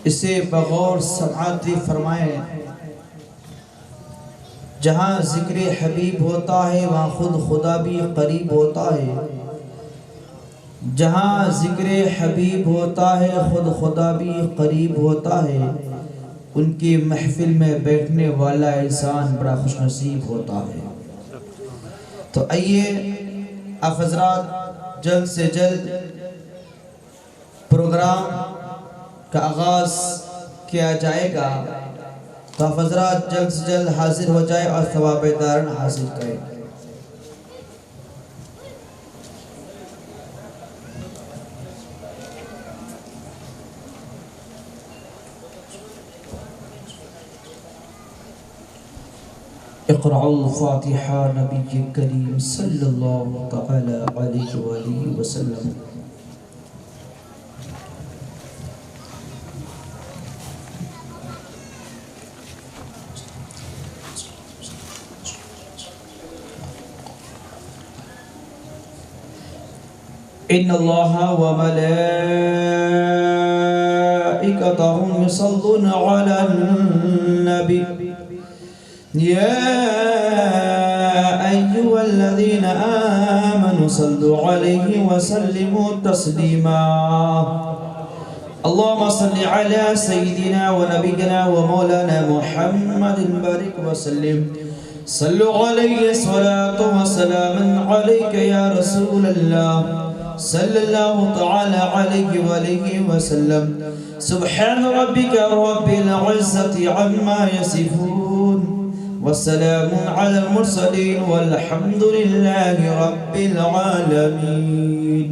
اسے بغور سماعتی فرمائیں۔ جہاں ذکر حبیب ہوتا ہے وہاں خود خدا بھی قریب ہوتا ہے۔ جہاں ذکر حبیب ہوتا ہے خود خدا بھی قریب ہوتا ہے۔ ان کی محفل میں بیٹھنے والا انسان بڑا خوش نصیب ہوتا ہے۔ تو آئیے آپ حضرات جلد سے جلد پروگرام کا آغاز کیا جائے گا، تو آپ حضرات جلد سے جلد حاضر ہو جائے اور ثواب دارن حاصل کریں۔ اقرأوا الفاتحہ نبی کریم صلی اللہ تعالی علیہ وآلہ وسلم۔ ان اللہ وملائکتہ یصلون علی النبی یا ایہا الذین آمنوا صلوا علیہ وسلموا تسلیما۔ اللهم صل على سيدنا ونبينا ومولانا محمد بارك وسلم۔ صلوا عليه الصلاة والسلام عليك يا رسول الله صلى الله تعالى عليه وآله وسلم۔ سبحان ربك رب العزة عما يصفون والسلام على المرسلين والحمد لله رب العالمين۔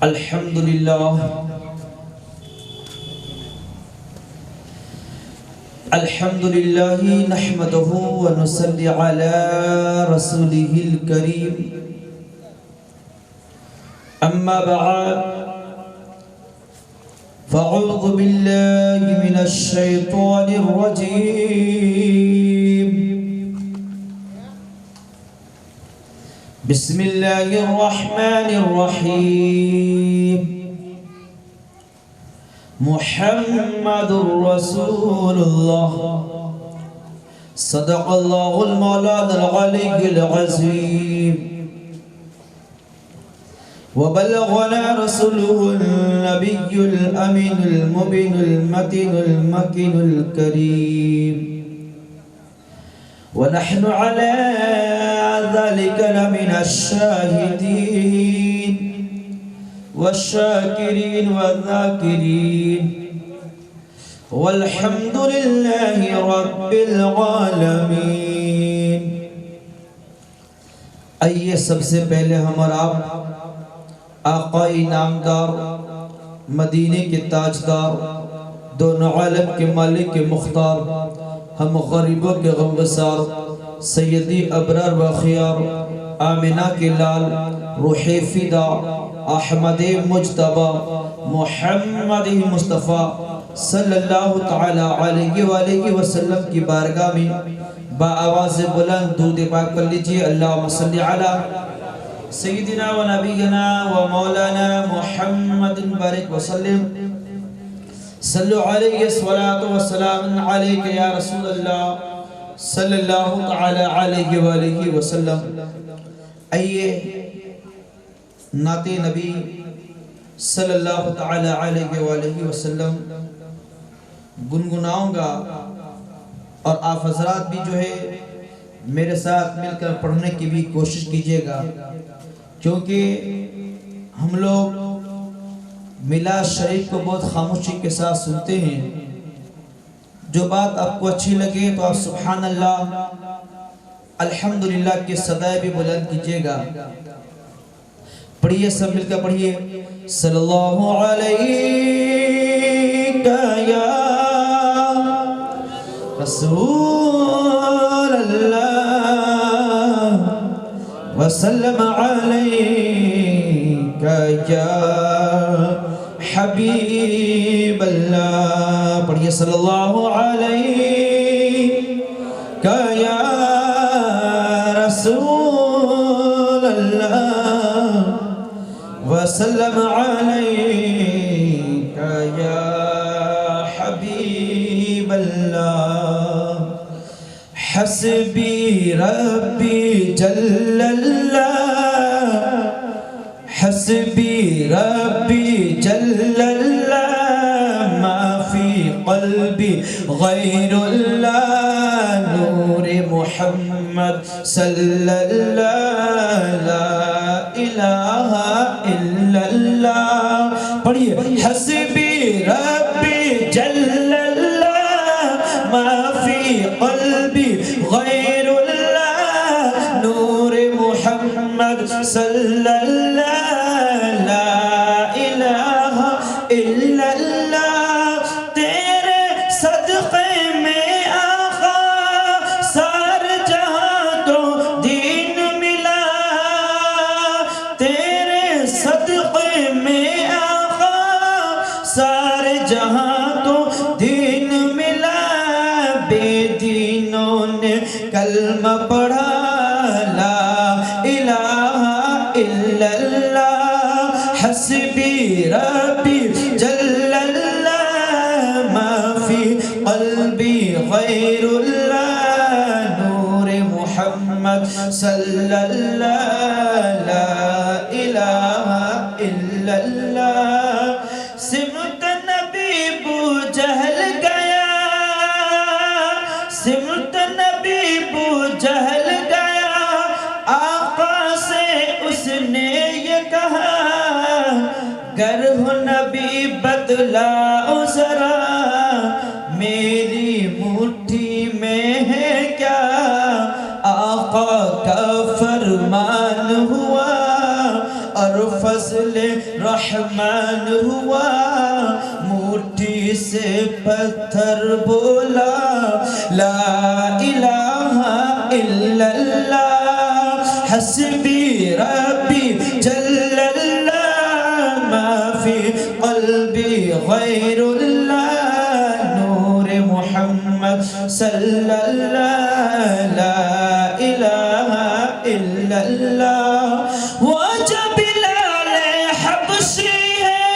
الحمد لله الحمد لله نحمده ونصلي على رسوله الكريم، أما بعد فأعوذ بالله من الشيطان الرجيم، بسم الله الرحمن الرحيم، محمد رسول الله صدق الله المولانا العلي العظيم، وبلغنا رسوله النبي الأمين المبين المتين المكين الكريم، ونحن على ذلك لمن الشاهدين والشاكرين والذاكرين، والحمد لله رب العالمين۔ آئیے سب سے پہلے ہم اور آپ آقا انعامدار، مدینے کے تاجدار، دونوں عالم کے مالک کے مختار، ہم غریبوں کے غمگسار، سیدی ابرار و خیار، آمنہ کے لال، روح فدا، احمد مجتبی، محمد مصطفیٰ صلی اللہ تعالی علیہ وآلہ وسلم کی بارگاہ میں با آواز بلند درود پاک پڑھ لیجئے۔ اللہم صلی علی سیدنا و نبینا و مولانا محمد بارک وسلم۔ صلو علیہ الصلاة والسلام علیک یا رسول اللہ صلی اللہ تعالی علیہ وآلہ وسلم۔ آئیے نعت نبی صلی اللہ تعالی علیہ وآلہ وسلم گنگناؤں گا، اور آپ حضرات بھی جو ہے میرے ساتھ مل کر پڑھنے کی بھی کوشش کیجئے گا، کیونکہ ہم لوگ میلاد شریف کو بہت خاموشی کے ساتھ سنتے ہیں۔ جو بات آپ کو اچھی لگے تو آپ سبحان اللہ الحمدللہ کے صدائے بھی بلند کیجئے گا۔ پڑھیے سب مل کر پڑھیے۔ صلی اللہ علیہ یا رسول اللہ وسلم علیک یا حبیب اللہ۔ پڑھیے صلی اللہ علیہ یا رسول اللہ وسلم علیک حسبی ربی جل اللہ، حسبی ربی جل اللہ، ما فی قلبی غیر اللہ، نور محمد صلی اللہ، لا الہ الا اللہ۔ پڑھئے حسبی ربی جل اللہ، ما فی قلبی غیر اللہ، نور محمد صلی اللہ، لا الہ الا اللہ۔ تیرے صدقے میں آقا سار جہاں کو دین ملا، تیرے صدقے میں آقا سار جہاں کو دین ملا، بے دینوں نے کلمہ پڑھا، لا الہ الا اللہ، حسبی ربی جل اللہ، ما فی قلبی غیر اللہ، نور محمد صلی اللہ، لا الہ الا اللہ۔ سمت نبی بو جہل گیا، سمت نبی بو جہل گیا، آقا سے اس نے یہ کہا، گر ہو نبی بدلاؤ ذرا، میری مٹھی میں ہے کیا، آقا کا فرمان ہوا اور فضل رحمان ہوا، مٹھی سے پتھر بولا، لا الہ الا اللہ، حسبی ربی جل اللہ، ما فی قلبی غیر اللہ، نور محمد صلی اللہ، لا الہ الا اللہ۔ وہ جو بلال حبشی ہے،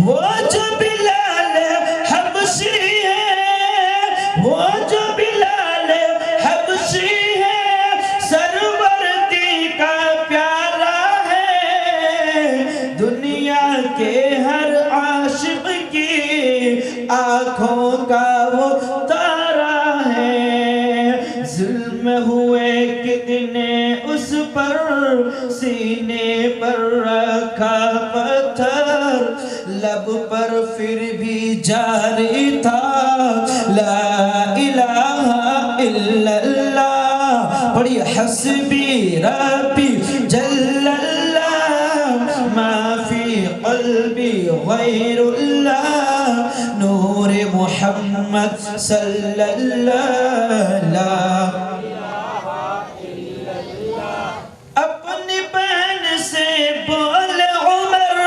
وہ جو بلال حبشی ہے، وہ جو بلال حبشی ہے، سروردی کا پیارا ہے، دنیا کے ہر عاشق کی آنکھوں کا وہ تارا ہے، ظلم ہوئے کتنے اس پر، سینے پر رکھا پتھر، لب پر پھر بھی جاری تھا، لا الہ الا اللہ۔ پڑھئے حسبی ربی جل اللہ، ما فی قلبی غیر اللہ، نور محمد صلی اللہ، لا اپنی بہن سے بول عمر،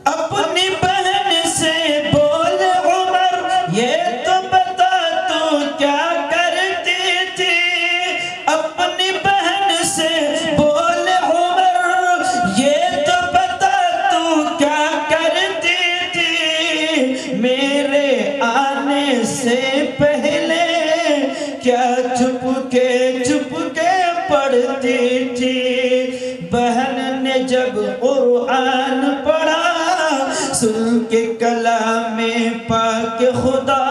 اپنی بہن سے بول عمر، یہ تو بتا تو کیا کرتی تھی، اپنی بہن سے بول عمر، یہ تو بتا تو کیا کرتی تھی، میرے آنے سے پہلے کیا چھپ کے پڑھتی تھی، بہن نے جب قرآن پڑھا، سن کے کلام پاک خدا،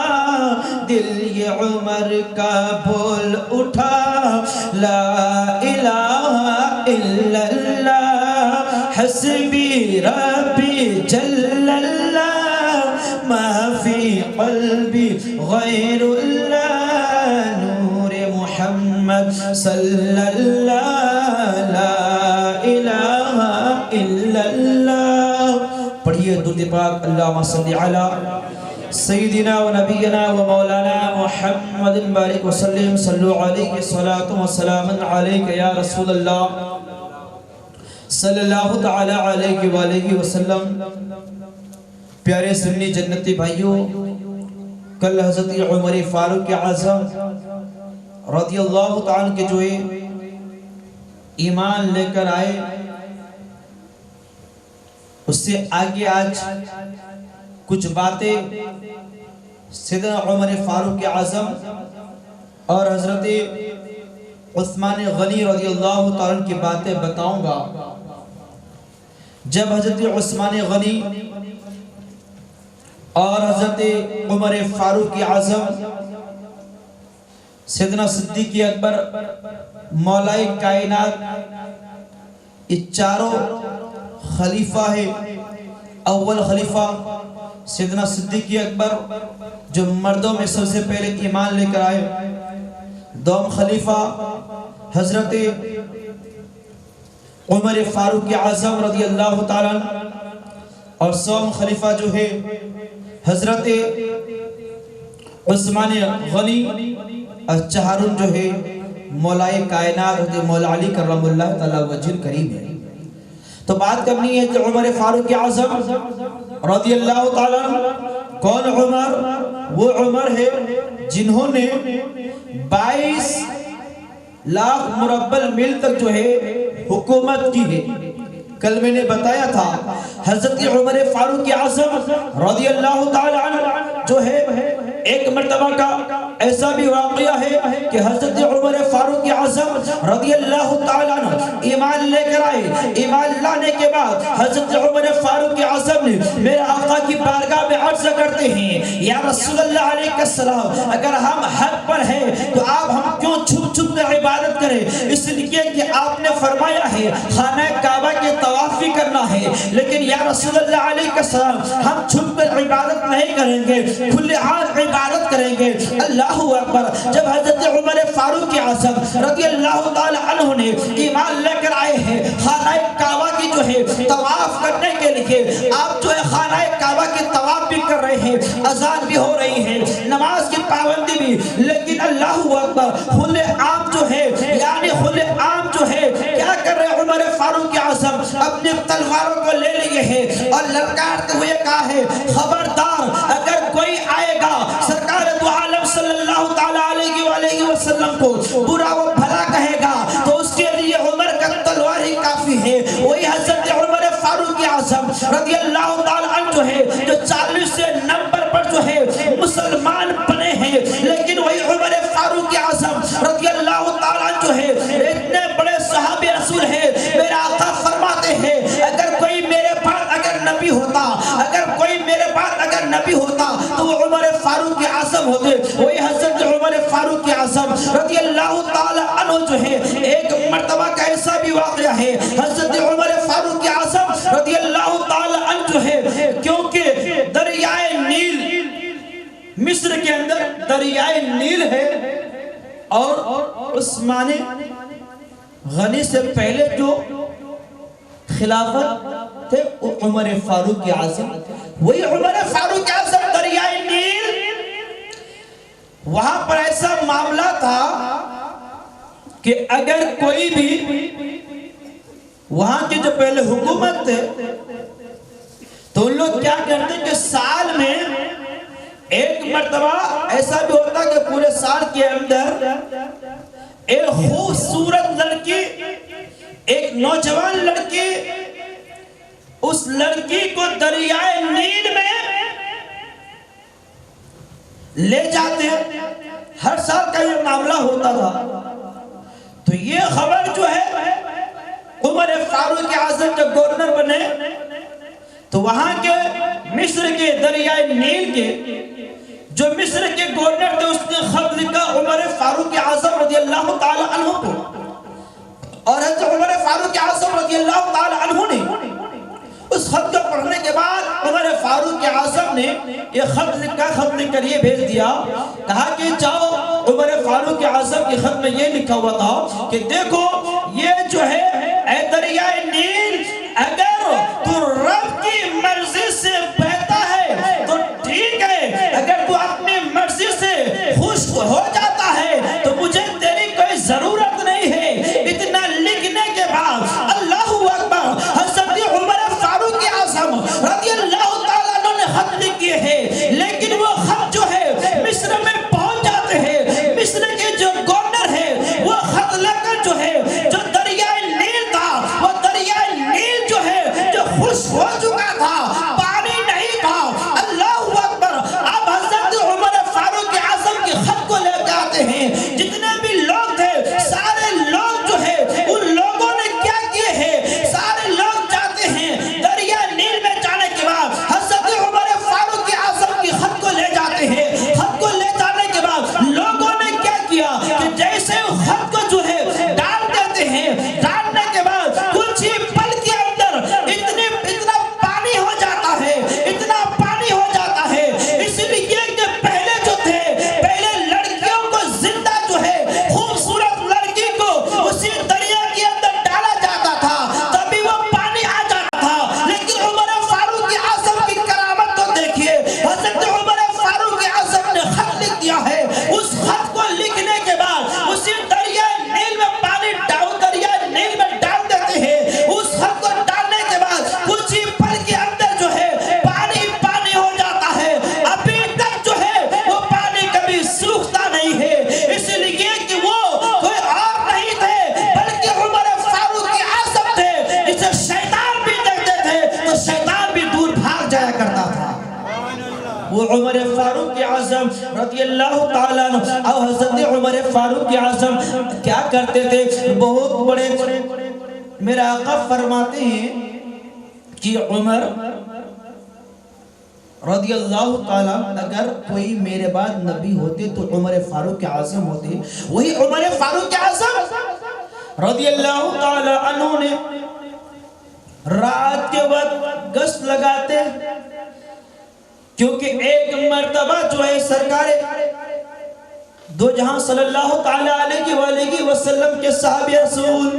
دل یہ عمر کا بول اٹھا، لا الہ الا اللہ، حسبی ربی جل اللہ، ما فی قلبی غیر اللہ، نور محمد صلی اللہ، لا الہ الا اللہ۔ پڑھئے درود پاک، اللہم صلی علی سیدنا و نبینا و مولانا محمد بارک وسلم، صلو علیہ الصلاة والسلام علیک یا رسول اللہ صلی اللہ تعالی علیہ وآلہ وسلم۔ پیارے سنی جنتی بھائیوں، کل حضرت عمر فاروق اعظم رضی اللہ تعالیٰ کے جو ایمان لے کر آئے، اس سے آگے آج کچھ باتیں سیدنا عمر فاروق اعظم اور حضرت عثمان غنی رضی اللہ تعالیٰ کی باتیں بتاؤں گا۔ جب حضرت عثمان غنی اور حضرت عمر فاروق اعظم، سیدنا صدیق اکبر، مولا کائنات، یہ چاروں خلیفہ ہے۔ اول خلیفہ سیدنا صدیق اکبر جو مردوں میں سب سے پہلے ایمان لے کر آئے، دوم خلیفہ حضرت عمر فاروق اعظم رضی اللہ تعالیٰ، اور سوم خلیفہ جو ہے حضرت عثمان غنی، اور چہارم جو ہے مولا کائنات حضرت مولا علی کرم اللہ تعالیٰ وجہ کریم ہے۔ تو بات کرنی ہے کہ عمر فاروق اعظم رضی اللہ تعالیٰ کون عمر؟ وہ عمر ہے جنہوں نے 22 لاکھ مربع میل تک جو ہے حکومت کی ہے۔ کل میں نے بتایا تھا حضرت عمر فاروق اعظم رضی اللہ تعالیٰ عنہ جو ہے، ایک مرتبہ کا ایسا بھی واقعہ ہے کہ حضرت عمر فاروق اعظم رضی اللہ تعالیٰ عنہ ایمان لے کر آئے۔ ایمان لانے کے بعد حضرت عمر فاروق اعظم نے میرے آقا کی بارگاہ میں عرض کرتے ہیں، یا رسول اللہ علیہ السلام، اگر ہم حق پر ہیں تو آپ ہم کیوں چھپ چھپ کر عبادت کریں؟ اس لیے کہ آپ نے فرمایا ہے خانہ کعبہ کے طواف بھی کرنا ہے، لیکن یا رسول اللہ علیہ السلام ہم چھپ کر عبادت نہیں کریں گے، کھلے عام عبادت کریں گے۔ اللہ اکبر۔ جب حضرت عمر فاروق اعظم رضی اللہ تعالی عنہ نے ایمان لے کر آئے ہیں خانہ کعبہ کی جو ہے طواف کرنے کے لیے، آپ جو ہے خانہ کعبہ کی طواف بھی کر رہے ہیں، اذان بھی ہو رہی ہے، نماز کی پابندی بھی، لیکن اللہ اکبر کھلے عام جو ہے، یعنی کھلے عام جو ہے کیا کر رہے عمر فاروق اعظم؟ اپنے تلواروں کو لے لیے ہیں اور للکارتے ہوئے کہا ہے، خبردار اگر کوئی آئے گا سرکار دو عالم صلی اللہ تعالیٰ علیہ وآلہ وسلم کو برا و بھلا کہے گا تو اس کے لیے عمر کا تلوار ہی کافی ہے۔ وہی حضرت عمر فاروق اعظم رضی اللہ تعالیٰ عنہ جو ہے جو 40 نمبر پر جو ہے مسلمان بنے ہیں، لیکن وہی عمر فاروق اعظم رضی اللہ تعالیٰ عنہ جو ہے اتنے بڑے صحابی رسول ہیں، میرے آقا فرماتے ہیں اگر کوئی میرے بعد اگر نبی ہوتا، اگر کوئی میرے بعد اگر نبی ہوتا تو وہ عمر فاروق اعظم ہوتے۔ وہی حضرت عمر فاروق اعظم رضی اللہ تعالی عنہ جو ہے، ایک مرتبہ کا ایسا بھی واقعہ ہے حضرت عمر فاروق اعظم رضی اللہ تعالی عنہ جو ہے، کیونکہ دریائے نیل مصر کے اندر دریائے نیل ہے، اور عثمان غنی سے پہلے جو خلافت تھے عمر فاروق اعظم، وہی عمر فاروق اعظم دریائے نیل، وہاں پر ایسا معاملہ تھا کہ اگر کوئی بھی وہاں کی جو پہلے حکومت تھے تو ان لوگ کیا کرتے کہ سال میں ایک مرتبہ ایسا بھی ہوتا کہ پورے سال کے اندر ایک خوبصورت لڑکی، ایک نوجوان لڑکی، اس لڑکی کو دریائے نیل میں لے جاتے، ہر سال کا یہ معاملہ ہوتا تھا۔ تو یہ خبر جو ہے عمر فاروق اعظم جب گورنر بنے تو وہاں کے مصر کے دریائے نیل کے جو مصر کے گورنر تھے، اس نے خط لکھا عمر فاروق اعظم رضی اللہ تعالی عنہ کو، اور حضرت عمر فاروق اعظم رضی اللہ تعالی عنہ نے اس خط کو پڑھنے کے بعد عمر فاروق اعظم نے یہ خط لکھا، خط لکھ کر یہ بھیج دیا، کہا کہ جاؤ، عمر فاروق اعظم کے خط میں یہ لکھا ہوا تھا کہ دیکھو یہ جو ہے اے دریائے نیل، اگر تو رب کی مرضی سے بہتا ہے تو ٹھیک ہے، اگر تو اپنی مرضی سے خوش ہو جاتا ہے تو مجھے تیری کوئی ضرورت نہیں ہے۔ اتنا لکھنے کے بعد اللہ اکبر، حضرت عمر فاروق اعظم رضی اللہ تعالیٰ عنہ نے خط لکھے ہیں، لیکن وہ خط جو ہے مصر میں پہنچ جاتے ہیں۔ مصر کے جو گورنر ہے وہ خط لکھ کر جو ہے جو دریائے نیل تھا، وہ دریائے نیل جو ہے جو خوش ہو چکا تھا، پانی نہیں تھا۔ اللہ اکبر۔ اب حضرت عمر وہ عمر فاروق اعظم رضی اللہ تعالیٰ عنہ اور حضرت عمر فاروق اعظم کیا کرتے تھے؟ بہت بڑے میرا آقا فرماتے ہیں کہ عمر رضی اللہ تعالیٰ، اگر کوئی میرے بعد نبی ہوتے تو عمر فاروق اعظم ہوتے. وہی عمر فاروق اعظم رضی اللہ تعالیٰ عنہ نے رات کے وقت گشت لگاتے، کیونکہ ایک مرتبہ جو ہے سرکار دو جہاں صلی اللہ تعالیٰ علیہ وآلہ وسلم کے صحابی رسول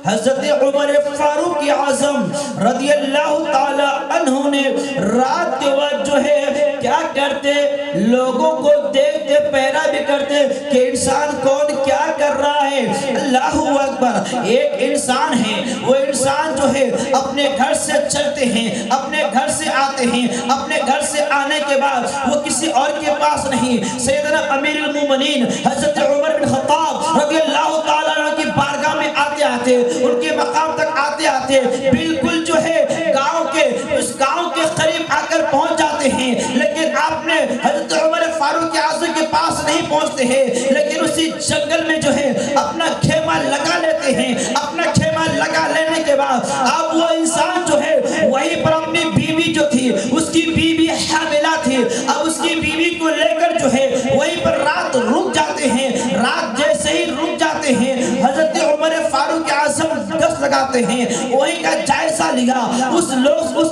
حضرت عمر فاروق اعظم رضی اللہ تعالیٰ عنہ نے رات کے وقت جو ہے کیا کرتے؟ لوگوں کو دیکھتے، پیرا بھی کرتے کہ انسان کون کیا کر رہا ہے. اللہ اکبر. ایک انسان ہے، وہ انسان جو ہے اپنے گھر سے چلتے ہیں، اپنے گھر سے آتے ہیں، اپنے گھر سے آنے کے بعد وہ کسی اور کے پاس نہیں، سیدنا امیر المومنین حضرت عمر بن خطاب رضی اللہ تعالیٰ عنہ کی بارگاہ میں آتے آتے، ان کے مقام تک آتے آتے بالکل جو ہے گاؤں کے اس گاؤں کے قریب آ کر پہنچ جاتے ہیں. لیکن آپ نے حضرت عمر فاروق اعظم کے پاس نہیں پہنچتے ہیں، لیکن اسی جنگل میں جو ہے اپنا خیمہ لگا لیتے ہیں. اپنا خیمہ لگا لینے کے بعد اب وہ انسان جو ہے وہیں پر اپنی بیوی جو تھی، اس کی بیوی حاملہ تھی، اب اس کی بیوی کو لے کر جو ہے وہیں پر رات رک جاتے ہیں. رات جیسے ہی رک جاتے ہیں حضرت عمر فاروق اعظم گشت لگاتے ہیں. وہی کا جائزہ لیا، اس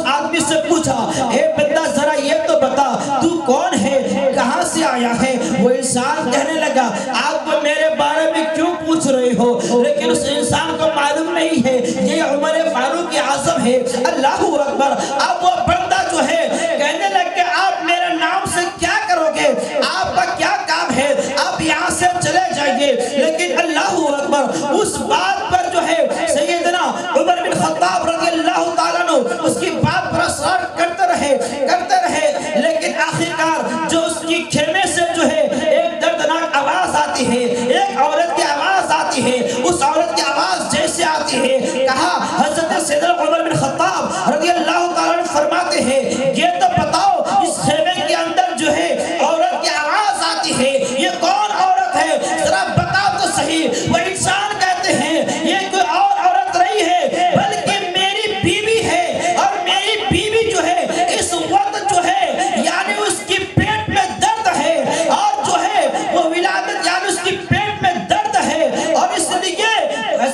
آدمی سے پوچھا، اے بندہ ذرا یہ تو بتا تو کون ہے، کہاں سے آیا ہے؟ وہ انسان کہنے لگا آپ تو میرے بارے میں کیوں پوچھ رہے ہو؟ لیکن اس انسان کو معلوم نہیں ہے یہ عمر فاروق اعظم ہے. اللہ اکبر. اب وہ بندہ جو ہے کہنے لگا آپ میرے نام سے کیا کرو گے؟ آپ کا کیا کام ہے؟ آپ یہاں سے چلے جائیے. لیکن اللہ اکبر اس بات پر جو ہے سیدنا عمر بن خطاب رضی اللہ تعالیٰ عنہ اس کی بات پر اصرار کرتے رہے. لیکن آخرکار جو اس کی خیمے سے جو ہے ایک دردناک آواز آتی ہے، ایک عورت کی آواز آتی ہے. اس عورت کی آواز جیسے آتی ہے کہا حضرت سیدنا عمر بن خطاب رضی اللہ تعالیٰ عنہ فرماتے ہیں یہ تو بتاؤ اس خیمے کے اندر جو ہے عورت کی آواز آتی ہے یہ کون عورت ہے؟ ذرا بتاؤ تو صحیح. وہ انسان کہتے ہیں یہ کوئی اور عورت نہیں ہے بلکہ میری بیوی ہے، اور میری بیوی جو ہے اس وقت جو ہے یعنی اس کی پیٹ میں درد ہے، اور جو ہے وہ ولادت یعنی اس کی پیٹ میں درد ہے. اور اس لیے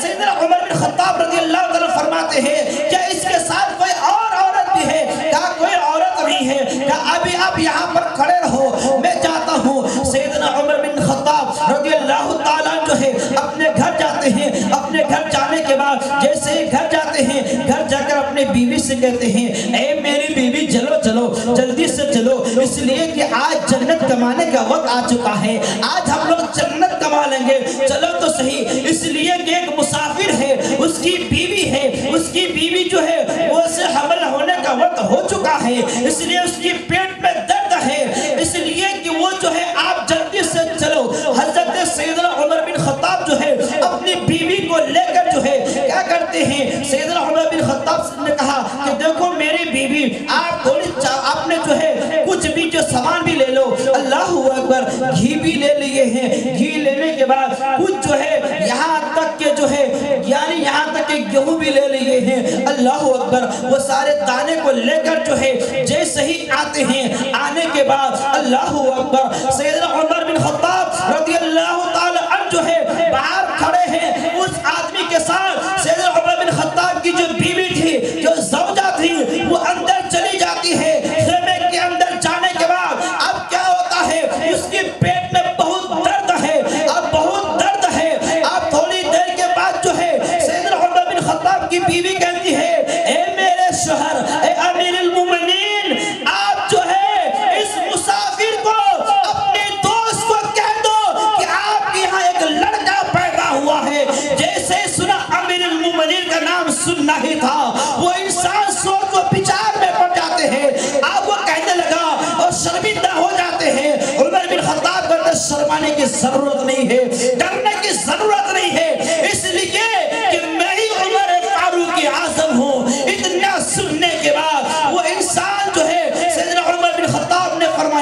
سیدنا عمر بن خطاب رضی اللہ تعالیٰ فرماتے ہیں کیا اس کے ساتھ کوئی اور عورت بھی ہے؟ کہا کوئی عورت نہیں ہے. کہا ابھی آپ یہاں پر کھڑے رہو میں جاتا ہوں. سیدنا عمر بن خطاب رضی اللہ تعالیٰ جو ہے اپنے گھر جاتے ہیں. اپنے گھر جانے کے بعد جیسے ہی گھر جاتے ہیں گھر جا کر اپنے بیوی سے کہتے ہیں اے میری بیوی چلو جلدی سے چلو، اس لیے کہ آج جنت کمانے کا وقت آ چکا ہے. آج ہم لوگ جنت کما لیں گے، چلو تو صحیح. اس لیے کہ ایک مسافر ہے، اس کی بیوی ہے، اس کی بیوی جو ہے وہ سے حمل ہونے کا وقت ہو چکا ہے، اس لیے اس کی پیٹ میں درد ہے، اس لیے کہ وہ جو ہے آپ جلدی سے چلو. حضرت سیدنا عمر بن خطاب جو ہے اپنی بیوی کو لے کر جو ہے کیا کرتے ہیں؟ سیدنا عمر بن خطاب نے کہا کہ دیکھو میری بیوی آپ نے جو ہے کچھ بھی جو سامان بھی لے لو. اللہ اکبر. گھی بھی لے لیے ہیں، گھی لینے کے بعد کچھ جو ہے یہاں تک کہ جو ہے یعنی یہاں تک کہ گیہوں بھی لے لیے ہیں. اللہ اکبر. وہ سارے دانے کو لے کر جو ہے جیسے ہی آتے ہیں، آنے کے بعد اللہ اکبر سیدنا عمر بن خطاب رضی اللہ تعالی عنہ جو ہے باہر کھڑے ہیں. اس آدمی کے ساتھ سیدنا عمر بن خطاب کی جو بیوی تھی، جو زوجہ تھی، وہ اندر چلی جاتی ہے. خیمے کے اندر جانے کے بعد اب کیا ہوتا ہے؟ اس کی پیٹ میں بہت درد ہے، اب بہت درد ہے. اب تھوڑی دیر کے بعد جو ہے سیدنا عمر بن خطاب کی بیوی کہتی ہے اے میرے شوہر، اے امیر المومنین، آپ جو ہے اس مسافر کو اپنے دوست کو کہہ دو کہ آپ کے یہاں ایک لڑکا پیدا ہوا ہے. جیسے سنا امیر المومنین کا نام سننا ہی تھا، وہ انسان سوچ و بچار میں پڑ جاتے ہیں. اب وہ کہنے لگا اور شرمندہ ہو جاتے ہیں. عمر بن خطاب کو شرمانے کی ضرورت نہیں ہے، ڈرنے کی ضرورت نہیں ہے، اس لیے کہ میں ہی عمر فاروق اعظم ہوں. اتنا سننے کے بعد وہ انسان جو ہے سیدنا عمر بن خطاب نے فرمایا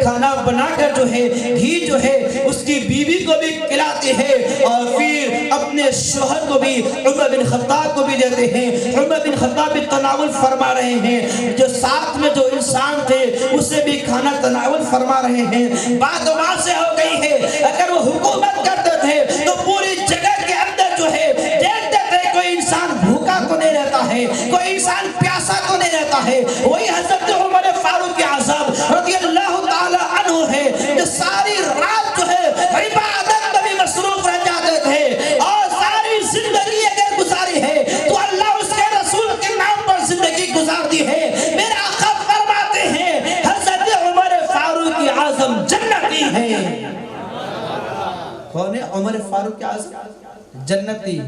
کھانا بنا کر جو ہے گھی جو ہے اس کی بیوی کو بھی کھلاتے ہیں اور پھر اپنے شوہر کو بھی عمر بن خطاب کو بھی دیتے ہیں. عمر بن خطاب بھی تناول فرما رہے ہیں, جو ساتھ میں جو انسان تھے اسے بھی کھانا تناول فرما رہے ہیں. بات واضح ہو گئی ہے, اگر وہ حکومت کرتے تھے تو پوری جگہ کے اندر جو ہے دیکھتے تھے کوئی انسان بھوکا تو نہیں رہتا ہے, کوئی انسان پیاسا تو نہیں رہتا ہے. وہی حضرت عمر فاروق اعظم رضی اللہ تعالی عنہ ہے جو ساری رات جو ہے عبادت میں بھی مصروف رہ جاتے تھے, اور ساری زندگی اگر گزاری ہے تو اللہ اس کے رسول کے نام پر زندگی گزار دی ہے. میرے آقا فرماتے ہیں حضرت عمر فاروق اعظم جنتی ہے. کون ہے عمر فاروق اعظم؟ جنتی,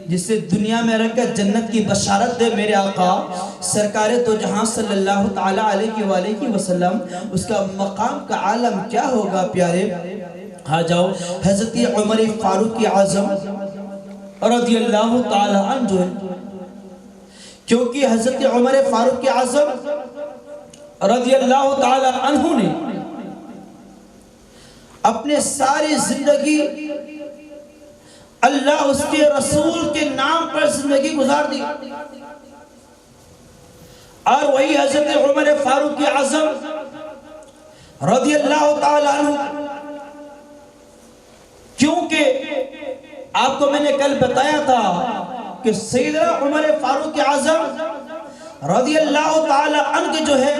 جس سے دنیا میں رہ کر جنت کی بشارت دے میرے آقا سرکار دو جہاں صلی اللہ تعالی علیہ وآلہ وسلم. اس کا مقام کا عالم کیا ہوگا پیارے. آ جاؤ حضرت عمر فاروق اعظم رضی اللہ تعالی عنہ جو ہے, کیونکہ حضرت عمر فاروق اعظم رضی اللہ تعالی عنہ نے اپنے ساری زندگی اللہ اس کے رسول کے نام پر زندگی گزار دی, اور وہی حضرت عمر فاروق اعظم رضی اللہ تعالی عنہ, کیونکہ آپ کو میں نے کل بتایا تھا کہ سیدنا عمر فاروق اعظم رضی اللہ تعالی عنہ جو ہے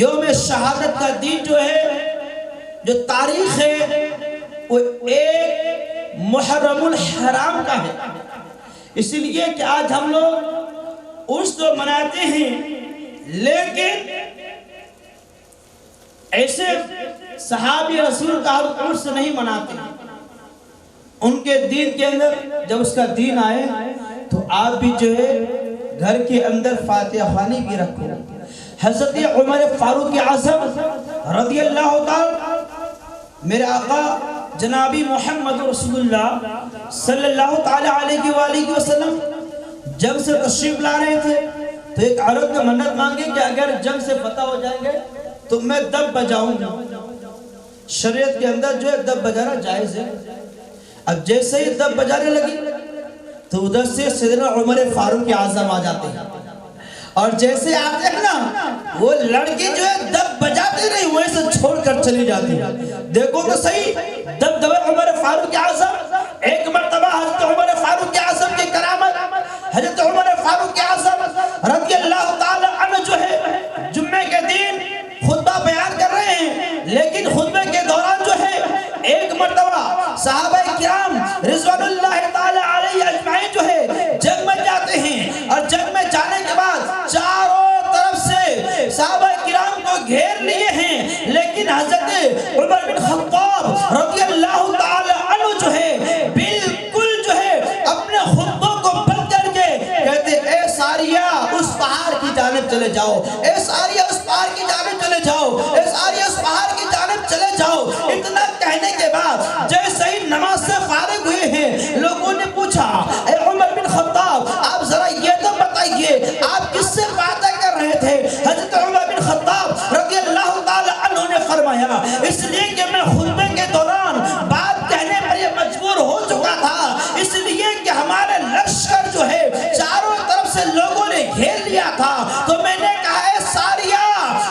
یوم شہادت کا دن جو ہے, جو تاریخ ہے وہ ایک محرم الحرام کا ہے. اس لیے کہ آج ہم لوگ عرس تو مناتے ہیں, لیکن ایسے صحابی رسول کا عرس نہیں مناتے. ان کے دین کے اندر جب اس کا دین آئے تو آپ بھی جو ہے گھر کے اندر فاتحہ خوانی بھی رکھو. حضرت عمر فاروق اعظم رضی اللہ تعالی میرے آقا جنابی محمد رسول اللہ صلی اللہ تعالی علیہ وآلہ وسلم جنگ سے تشریف لا رہے تھے تو ایک عرب نے منت مانگی کہ اگر جنگ سے فتح ہو جائیں گے تو میں دب بجاؤں گا. شریعت کے اندر جو ہے دب بجانا جائز ہے. اب جیسے ہی دب بجانے لگی تو ادھر سے سیدنا عمر فاروق اعظم آ جاتے ہیں, اور جیسے آتے ہیں نا وہ لڑکی جو ہے دب بجاتے نہیں ویسے چھوڑ کر چلی جاتی. دیکھو تو صحیح دب عمر فاروق اعظم. ایک مرتبہ حضرت عمر فاروق اعظم کی کرامت, حضرت عمر فاروق اعظم رضی اللہ تعالی عنہ جو ہے جمعے کے دن خطبہ بیان کر رہے ہیں, لیکن خطبے کے دوران جو ہے ایک مرتبہ صحابہ کرام رضوان اللہ تعالی علیہ اجمعین جو ہے جنگ میں جاتے ہیں, اور جنگ میں جانے کے بعد چاروں طرف سے صحابہ کرام کو گھیر لیے ہیں, لیکن حضرت عمر بن خطاب رضی اللہ تعالی عنہ جو ہے بالکل جو ہے اپنے خطبوں کو بند کر کے کہتے اے ساریہ اس پہاڑ کی جانب چلے جاؤ, اے ساریہ اس پہاڑ کی جانب چلے جاؤ, اے ساریہ اس پہاڑ کی جانب چلے جاؤ. اتنا کہنے کے بعد جیسے ہی نماز سے فارغ ہوئے ہیں لوگوں نے پوچھا اے عمر بن خطاب آپ ذرا یہ تو بتائیے آپ کس سے باتیں کر رہے تھے. حضرت عمر بن خطاب رضی اللہ تعالی عنہ نے فرمایا اس لیے کہ میں خطبے کے دوران بات کہنے پر یہ مجبور ہو چکا تھا, اس لیے کہ ہمارے لشکر جو ہے چاروں طرف سے لوگوں نے گھیر لیا تھا, تو میں نے کہا اے ساریہ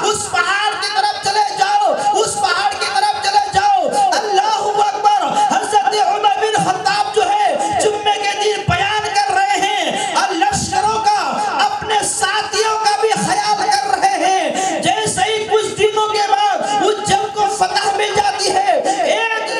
اس پہاڑ کی طرف چلے جاؤ, اس پہاڑ کی طرف چلے جاؤ. اللہ اکبر. حضرت عمر بن خطاب جو ہے جمعے کے دن بیان کر رہے ہیں اور لشکروں کا اپنے ساتھیوں کا بھی خیال کر رہے ہیں. جیسے ہی کچھ دنوں کے بعد اس جنگ کو فتح مل جاتی ہے, ایک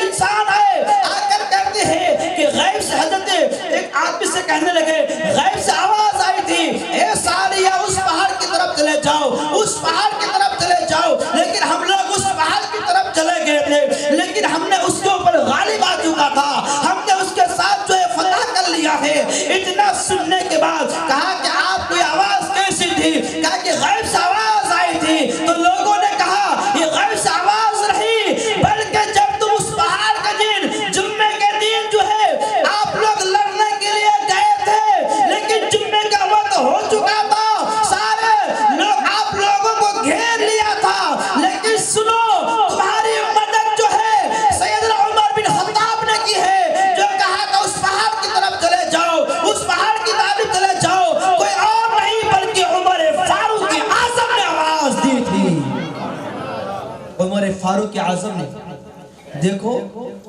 عمر فاروق اعظم نے. دیکھو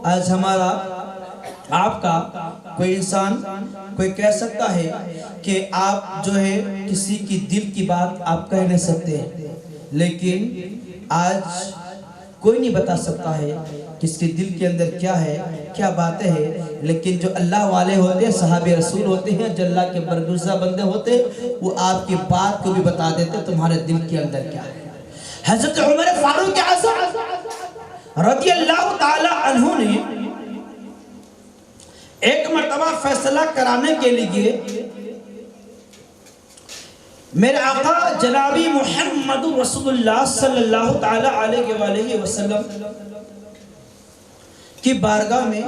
آج ہمارا آپ کا کوئی انسان کوئی کہہ سکتا ہے کہ آپ جو ہے کسی کی دل کی بات آپ کہہ نہیں سکتے، لیکن آج کوئی نہیں بتا سکتا ہے کس کے دل کے اندر کیا ہے، کیا باتیں ہیں. لیکن جو اللہ والے ہوتے ہیں، صحابہ رسول ہوتے ہیں، جو اللہ کے برگزیدہ بندے ہوتے ہیں، وہ آپ کی بات کو بھی بتا دیتے تمہارے دل کے اندر کیا ہے. حضرت عمر فاروق اعظم رضی اللہ تعالی عنہ نے ایک مرتبہ فیصلہ کرانے کے لیے میرے آقا جنابی محمد رسول اللہ صلی اللہ تعالی علیہ وآلہ وسلم کی بارگاہ میں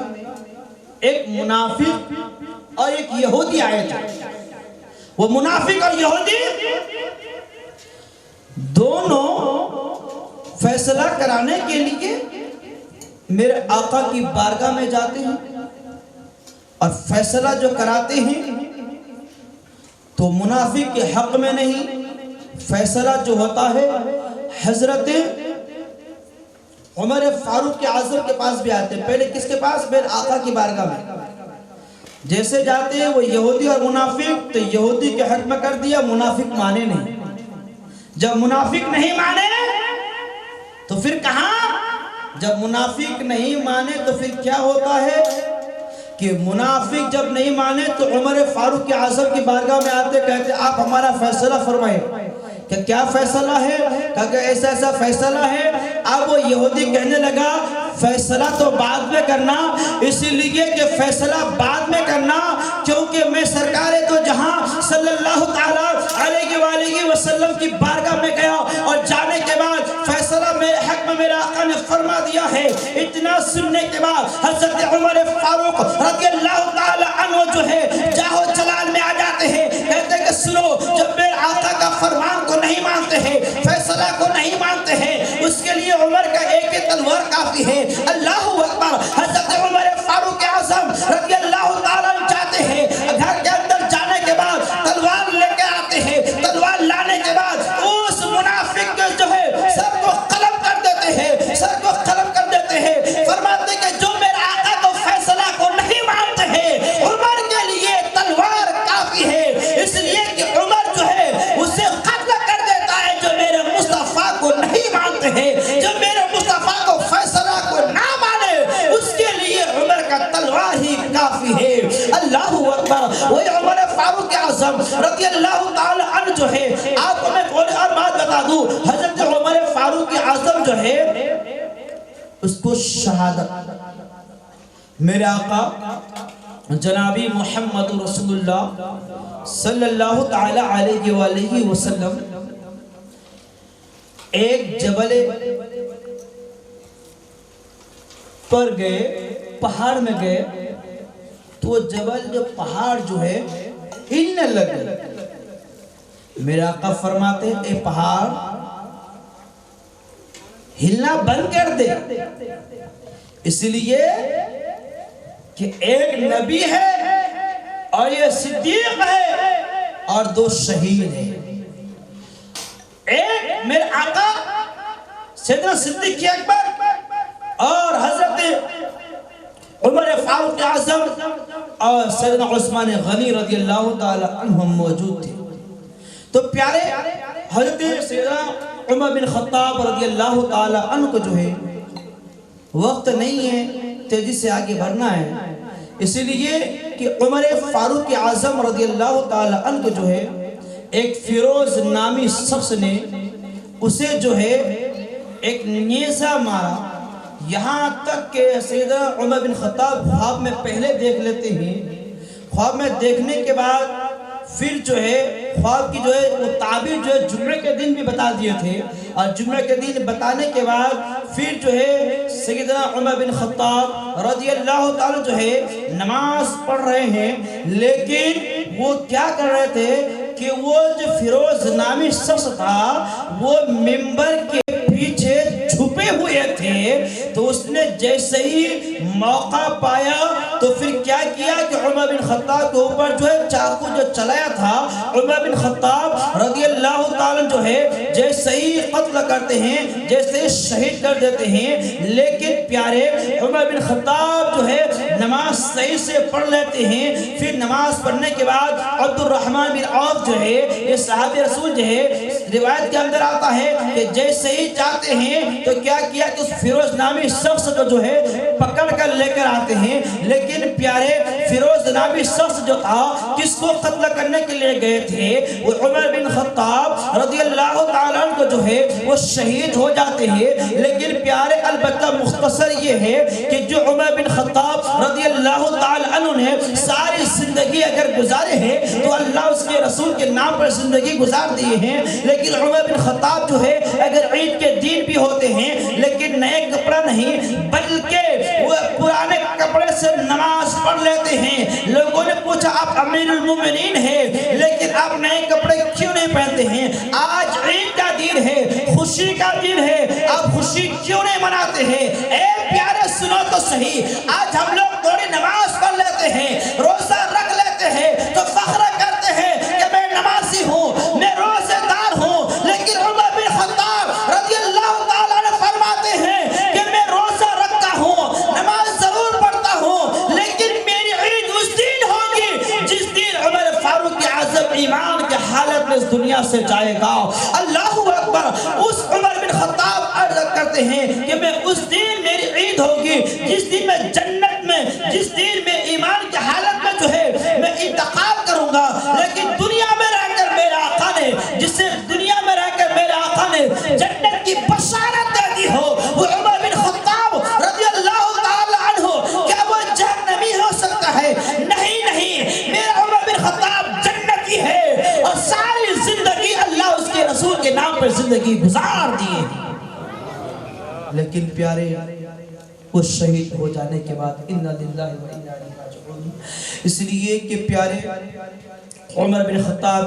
ایک منافق اور ایک یہودی آئے تھے. وہ منافق اور یہودی دونوں فیصلہ کرانے کے لیے میرے آقا کی بارگاہ میں جاتے ہیں اور فیصلہ جو کراتے ہیں تو منافق کے حق میں نہیں، فیصلہ جو ہوتا ہے حضرت عمر فاروق اعظم کے پاس بھی آتے ہیں. پہلے کس کے پاس؟ میرے آقا کی بارگاہ میں. جیسے جاتے ہیں وہ یہودی اور منافق، تو یہودی کے حق میں کر دیا، منافق مانے نہیں. جب منافق نہیں مانے تو پھر کہاں؟ جب منافق نہیں مانے تو پھر کیا ہوتا ہے کہ منافق جب نہیں مانے تو عمر فاروق اعظم کی بارگاہ میں آتے، کہتے آپ ہمارا فیصلہ فرمائیں. کہ کیا فیصلہ ہے؟ کہ ایسا ایسا فیصلہ ہے. اب وہ یہودی کہنے لگا فیصلہ تو بعد میں کرنا، اسی لیے کہ فیصلہ بعد میں کرنا کیونکہ میں سرکار تو جہاں صلی اللہ تعالیٰ علیہ وآلہ وسلم کی بارگاہ میں گیا اور جانے کے بعد فیصلہ میرے حق میں میرے آقا نے فرما دیا ہے. اتنا سننے کے بعد حضرت عمر فاروق رضی اللہ تعالیٰ عنہ جو ہے جاہو جلال میں آ جاتے ہیں. کہتے ہیں کہ سنو، جب میرے آقا کا فرمان کو نہیں مانتے ہیں، فیصلہ کو نہیں مانتے ہیں، اس کے لیے عمر کا ایک تلوار کافی ہے. اللہ اکبر. حضرت عمر فاروق اعظم رضی اللہ تعالیٰ چاہتے ہیں گھر کے اندر جانے کے بعد تلوار لے کے آتے ہیں. تلوار لانے کے بعد اس منافق کے جو ہے سر کو قلم کر دیتے ہیں، سر کو قلم کر دیتے ہیں. فرماتے کہ جو میرے آقا کو فیصلہ کو نہیں مانتے ہیں، عمر کے لیے تلوار کافی ہے. اس لیے کہ عمر جو ہے اسے قتل کر دیتا ہے جو میرے مصطفیٰ کو نہیں مانتے ہیں. جو میرے مصطفیٰ کو فیصلہ کو نہ مانے اس کے لیے عمر کا تلوار ہی کافی ہے. اللہ اکبر. وہی عمر فاروق اعظم رضی اللہ تعالی عنہ جو ہے، آپ کو میں کوئی اور بات بتا دوں، حضرت عمر فاروق اعظم جو ہے اس کو شہادت میرے آقا جنابی محمد رسول اللہ صلی اللہ تعالی علیہ وآلہ وسلم ایک جبل پر گئے، پہاڑ میں گئے تو وہ جبل جو پہاڑ جو ہے ہلنے لگے. میرے آقا فرماتے ہیں اے پہاڑ ہلنا بند کر دے، اس لیے کہ ایک نبی ہے اور یہ صدیق ہے اور دو شہید ہیں. ایک میرے آقا سیدنا صدیق اکبر اور حضرت عمر فاروق اعظم اور سیدنا عثمان غنی رضی اللہ تعالی عنہم موجود تھے. تو پیارے حضرت سیدنا عمر بن خطاب رضی اللہ تعالی عنہ کو جو ہے وقت نہیں ہے، تیزی سے آگے بڑھنا ہے، اسی لیے کہ عمر فاروق اعظم رضی اللہ تعالی عنہ کو جو ہے ایک فیروز نامی شخص نے اسے جو ہے ایک نیزہ مارا. یہاں تک کہ سیدنا عمر بن خطاب خواب میں پہلے دیکھ لیتے ہیں. خواب میں دیکھنے کے بعد پھر جو ہے خواب کی جو ہے وہ تعبیر جو ہے جمعے کے دن بھی بتا دیے تھے، اور جمعے کے دن بتانے کے بعد پھر جو ہے سیدنا عمر بن خطاب رضی اللہ تعالی جو ہے نماز پڑھ رہے ہیں، لیکن وہ کیا کر رہے تھے کہ وہ جو فیروز نامی شخص تھا وہ منبر کے پیچھے چھپے ہوئے تھے. تو اس نے جیسے ہی موقع پایا تو پھر کیا کیا کہ عمر بن خطاب کے اوپر جو ہے چاقو جو چلایا تھا، عمر بن خطاب رضی اللہ تعالیٰ جو ہے جیسے ہی قتل کرتے ہیں، جیسے ہی شہید کر دیتے ہیں، لیکن پیارے عمر بن خطاب جو ہے نماز صحیح سے پڑھ لیتے ہیں۔ پھر نماز پڑھنے کے بعد عبد الرحمن بن عوف جو ہے یہ صحابی رسول جو ہے روایت کے اندر آتا ہے کہ جیسے ہی جاتے ہیں تو کیا کیا کہ اس فیروز نامی شخص کو جو ہے پکڑ کر لے کر آتے ہیں، لیکن پیارے فیروز نامی شخص جو تھا کس کو قتل کرنے کے لیے گئے تھے، وہ عمر بن خطاب رضی اللہ تعالیٰ عنہ کو جو ہے وہ شہید ہو جاتے ہیں۔ لیکن پیارے البتہ مختصر یہ ہے کہ جو عمر بن خطاب رضی اللہ تعالیٰ عنہ نے ساری زندگی اگر گزارے ہیں تو اللہ اس کے رسول کے نام پر زندگی گزار دیے ہیں، لیکن عمر بن خطاب جو ہے اگر عید کے دن بھی ہوتے ہیں لیکن نئے کپڑا نہیں بلکہ وہ پرانے کپڑے سے نماز پڑھ لیتے ہیں۔ لوگوں نے پوچھا آپ امیر المومنین ہیں لیکن آپ نئے کپڑے کیوں نہیں پہنتے ہیں؟ آج عید کا دن ہے، خوشی کا دن ہے، آپ خوشی کیوں نہیں مناتے ہیں؟ اے پیارے سنو تو صحیح، آج ہم لوگ تھوڑی نماز پڑھ لیتے ہیں، روزہ رکھ لیتے ہیں تو فخر کرتے ہیں کہ میں نمازی ہوں، میں روزے دار ہوں، لیکن عمر بن خطاب رضی اللہ تعالیٰ عنہ فرماتے ہیں کہ میں روزہ رکھتا ہوں، نماز ضرور پڑھتا ہوں، لیکن میری عید اس دن ہوگی جس دن عمر فاروق اعظم ایمان کی حالت میں اس دنیا سے جائے گا۔ اللہ اکبر۔ اس عمر بن خطاب عرض کرتے ہیں کہ میں اس دن میری عید ہوگی جس دن میں جنت میں، جس دن میں ایمان کی حالت میں جو ہے میں انتخاب کروں گا، لیکن دنیا میں رہ کر میرے آقا نے جسے دنیا میں رہ کر میرے آقا نے جنت کی بشارت دے دی ہو وہ عمر بن خطاب رضی اللہ تعالی عنہ، کیا وہ جہنمی ہو سکتا ہے؟ نہیں نہیں، میرا عمر بن خطاب جنتی ہے اور ساری زندگی اللہ اس کے رسول کے نام پر زندگی گزار دیے۔ لیکن پیارے وہ شہید ہو جانے کے بعد انا للہ و انا الیہ راجعون، اس لیے کہ پیارے عمر بن خطاب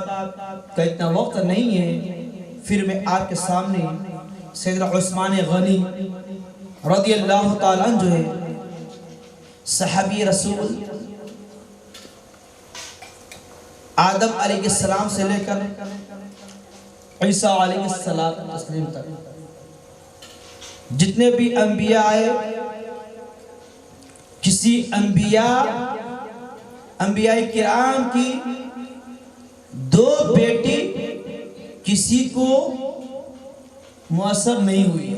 کا اتنا وقت نہیں ہے، پھر میں آپ کے سامنے سیدنا عثمان غنی رضی اللہ تعالیٰ عنہ جو ہے صحابی رسول آدم علیہ السلام سے لے کر عیسیٰ علیہ السلام تک جتنے بھی انبیاء آئے، کسی انبیاء کرام کی دو بیٹی کسی کو میسر نہیں ہوئی،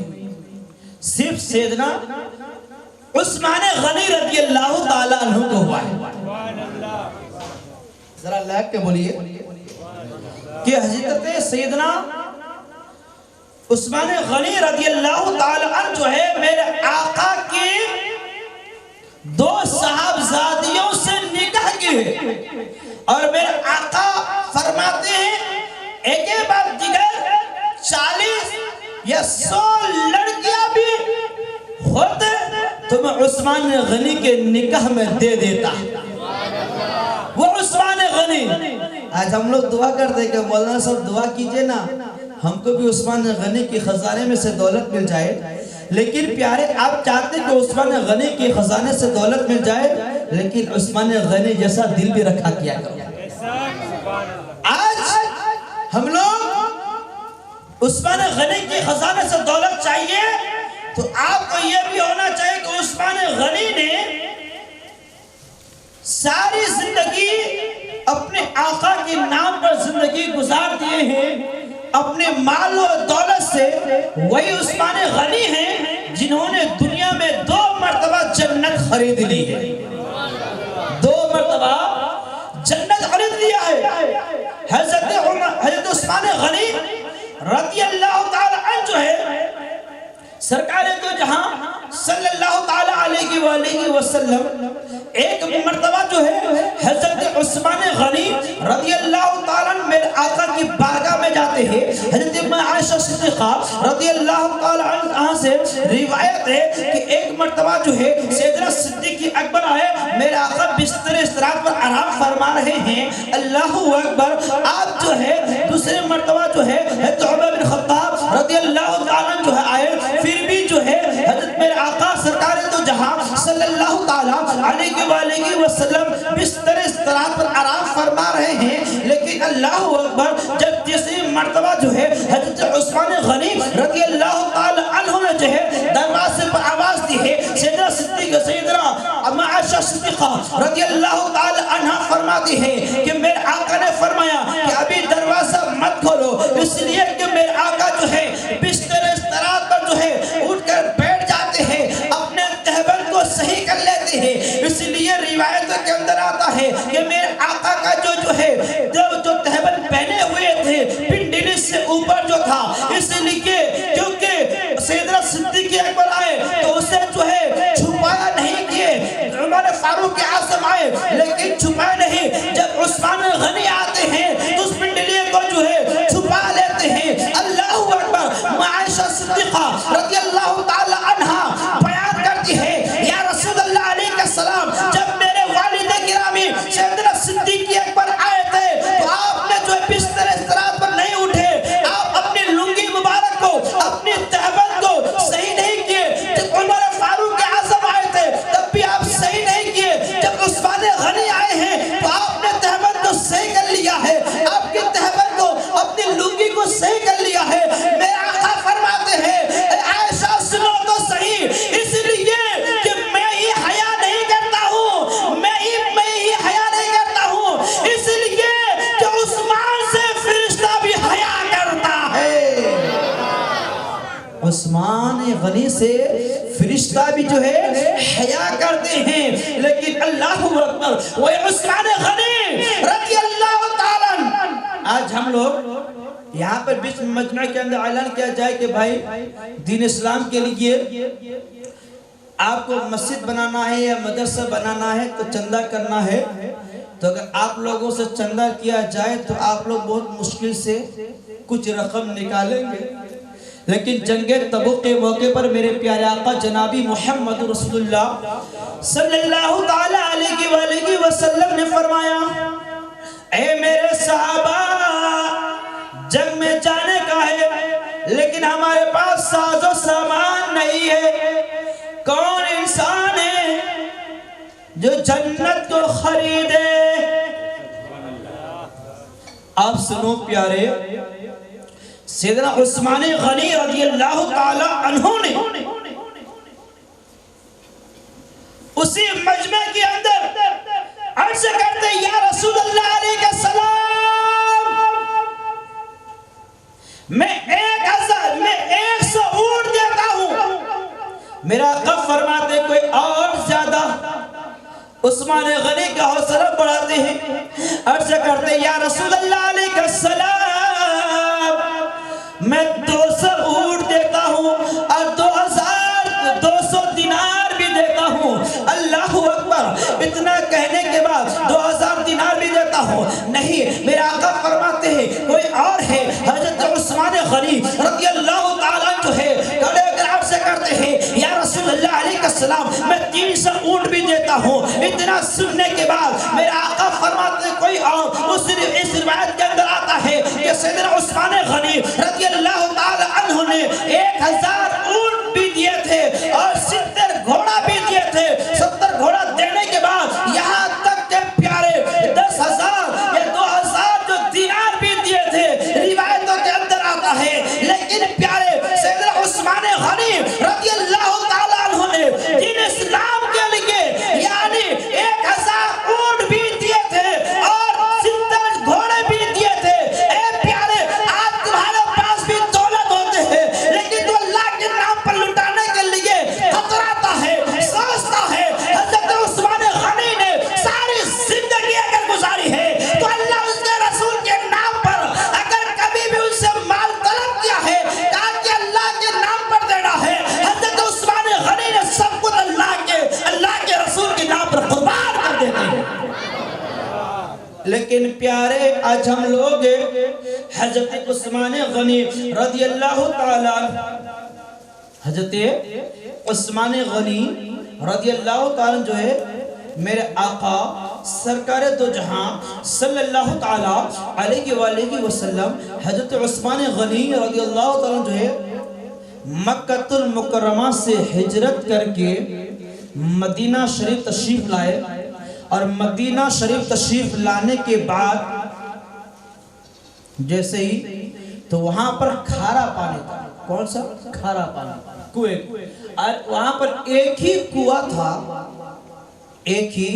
صرف سیدنا عثمان غنی رضی اللہ تعالیٰ عنہ کو ہوا ہے۔ ذرا لائق کے بولیے کہ حضرت سیدنا عثمان غنی رضی اللہ تعالیٰ عنہ جو ہے میرے آقا کی دو صاحبزادیوں سے نکاح کی ہے، اور میرے آقا فرماتے ہیں ایک بار دیگر 40 یا 100 لڑکیاں بھی ہوتے تو میں عثمان غنی کے نکاح میں دے دیتا۔ وہ عثمان غنی، آج ہم لوگ دعا کرتے کہ مولانا صاحب دعا کیجئے نا ہم کو بھی عثمان غنی کی خزانے میں سے دولت مل جائے، لیکن پیارے آپ چاہتے کہ عثمان غنی کی خزانے سے دولت مل جائے، لیکن عثمان غنی جیسا دل بھی رکھا کیا کرو۔ آج ہم لوگ عثمان غنی کی خزانے سے دولت چاہیے تو آپ کو یہ بھی ہونا چاہیے کہ عثمان غنی نے ساری زندگی اپنے آقا کے نام پر زندگی گزار دیے ہیں، اپنے مال و دولت سے وہی عثمان غنی ہیں جنہوں نے دنیا میں 2 مرتبہ جنت خرید لی ہے، 2 مرتبہ جنت خرید لیا ہے۔ حضرت عثمان غنی رضی اللہ تعالی عنہ جو ہے سرکار دو جہاں صلی اللہ تعالی علیہ وآلہ وسلم ایک مرتبہ جو ہے حضرت عثمان غنی رضی اللہ تعالیٰ عنہ میرے آقا کی بارگاہ میں جاتے ہیں۔ حضرت عائشہ صدیقہ رضی اللہ تعالیٰ عنہ سے روایت ہے کہ ایک مرتبہ جو ہے سیدنا صدیق اکبر آئے، میرے آقا بستر استراحت پر آرام فرما رہے ہیں، اللہ اکبر، آپ جو ہے دوسرے مرتبہ جو ہے حضرت عمر بن خطاب رضی اللہ تعالیٰ عنہ جو ہے آئے، پھر بھی جو ہے حضرت میرے آقا سرکار دو جہاں صلی اللہ تعالیٰ علیہ وآلہ وسلم بستر استراحت پر آرام فرما رہے ہیں، لیکن اللہ اکبر جب تیسری مرتبہ جو ہے حضرت عثمان غنی رضی اللہ تعالی عنہ نے جو ہے دروازے پر آواز دی ہے، سیدنا صدیق سیدنا عائشہ صدیقہ رضی اللہ تعالی عنہ فرماتی ہے کہ میرے آقا نے فرمایا کہ ابھی دروازہ مت کھولو، اس لیے کہ میرے آقا جو ہے بستر استراحت پر جو ہے اٹھ کر بیٹھ جاتے ہیں، اپنے تہبند کو صحیح کر لیتے ہیں۔ اس لیے روایتوں کے اندر آتا ہے کہ میرے آقا کا جو ہے جو تہبند پہنے ہوئے تھے پنڈلی سے اوپر جو تھا، اس لیے کیونکہ سیدنا صدیق اکبر آئے تو اسے جو ہے چھپایا نہیں کیے، عمر فاروق اعظم آئے لیکن چھپایا نہیں، جب عثمان غنی آتے ہیں تو اس پنڈلی کو جو ہے چھپا لیتے ہیں۔ اللہ اکبر۔ عائشہ صدیقہ رضی اللہ تعالی عنہ بیان کرتی ہے، یا رسول اللہ علیہ السلام جب میرے والد گرامی سیدنا صدیق اکبر آئے تھے تو آپ نے جو ہے بستر استراحت پر نہیں اٹھے، آپ اپنی لنگی مبارک کو اپنی تہبند کو صحیح نہیں کیے۔ جب عمر فاروق اعظم آئے تھے تب بھی آپ صحیح نہیں کیے، جب عثمان غنی آئے ہیں تو آپ نے تہبند کو صحیح کر لیا ہے، آپ کی تہبند کو اپنی لنگی کو صحیح کر لیا ہے۔ میرے آقا فرماتے ہیں عائشہ سنو تو صحیح، اس لیے کہ میں ہی حیا نہیں کرتا ہوں، میں ہی حیا نہیں کرتا ہوں، اس لیے کہ عثمان سے فرشتہ بھی حیا کرتا ہے۔ عثمان غنی سے فرشتہ بھی جو ہے حیا کرتے ہیں، لیکن اللہ اکبر وہ عثمان غنی رضی اللہ تعالیٰ عنہ۔ آج ہم لوگ یہاں پر بیچ مجمع کے اندر اعلان کیا جائے کہ بھائی دین اسلام کے لیے آپ کو مسجد بنانا ہے یا مدرسہ بنانا ہے تو چندہ کرنا ہے، تو اگر آپ لوگوں سے چندہ کیا جائے تو آپ لوگ بہت مشکل سے کچھ رقم نکالیں گے، لیکن جنگ تبوک کے موقع پر میرے پیارے آقا جنابی محمد رسول اللہ صلی اللہ تعالی علیہ وآلہ وسلم نے فرمایا، اے میرے صحابہ جنگ میں جانے کا ہے لیکن ہمارے پاس ساز و سامان نہیں ہے، کون انسان ہے جو جنت کو خریدے؟ آپ سنو پیارے، سیدنا عثمان غنی رضی اللہ تعالی عنہ نے اسی مجمع کے اندر عرض کرتے یا رسول اللہ علیہ السلام میں 100 اونٹ دیتا ہوں۔ میرا آقا فرماتے کوئی اور زیادہ؟ عثمان غنی کا حوصلہ بڑھاتے ہیں، عرض کرتے یا رسول اللہ علیہ السلام میں 200 اونٹ دیتا ہوں اور 2200 دینار بھی دیتا ہوں۔ اللہ اکبر۔ اتنا کہنے کے بعد 2000 دینار بھی دیتا ہوں، نہیں، میرے آقا فرماتے ہیں کوئی اور ہے۔ حضرت عثمان غنی رضی اللہ تعالیٰ جو ہے کڑے گراب سے کرتے ہیں یا رسول اللہ علیہ السلام میں 300 اونٹ بھی دیتا ہوں۔ اتنا سننے کے بعد میرے آقا فرماتے ہیں کوئی اور۔ اس روایت کے اندر آتا ہے کہ سیدنا عثمان غنی رضی اللہ تعالیٰ عنہ نے 1000 اونٹ بھی دیے تھے اور 70 گھوڑا بھی دیے تھے۔ 70 گھوڑا دینے کے بعد یہاں تک کہ پیارے 10,000 یا 2,000 جو دینار بھی دیے تھے، روایتوں کے اندر آتا ہے۔ لیکن پیارے سیدنا عثمان غنی رضی اللہ تعالیٰ عنہ نے دین اسلام کے لیے یعنی 1000 اونٹ بھی دیے تھے اور 70 گھوڑے بھی دیے تھے۔ اے پیارے آج تمہارے پاس بھی دولت ہوتے ہیں لیکن تو اللہ کے نام پر لٹانے کے لیے خطراتا ہے، سوچتا ہے۔ حضرت عثمان غنی نے ساری زندگی اگر گزاری ہے تو اللہ اس کے رسول کے نام پر اگر کبھی بھی ان سے مال طلب کیا ہے تاکہ اللہ کے نام پر دینا ہے، حضرت عثمان غنی نے سب کچھ اللہ کے رسول کے نام پر قربان کر دیتے ہیں۔ لیکن پیارے آج ہم لوگ حضرت عثمان غنی رضی اللہ تعالیٰ حضرت عثمان غنی رضی اللہ تعالیٰ جو ہے میرے آقا سرکار دو جہاں صلی اللہ تعالیٰ علیہ وآلہ وسلم حضرت عثمان غنی رضی اللہ تعالیٰ جو ہے مکہ المکرمہ سے ہجرت کر کے مدینہ شریف تشریف لائے، اور مدینہ شریف تشریف لانے کے بعد جیسے ہی تو وہاں پر کھارا پانی تھا. کون سا؟ کھارا پانی کنویں. اور وہاں پر ایک ہی کنواں تھا, ایک ہی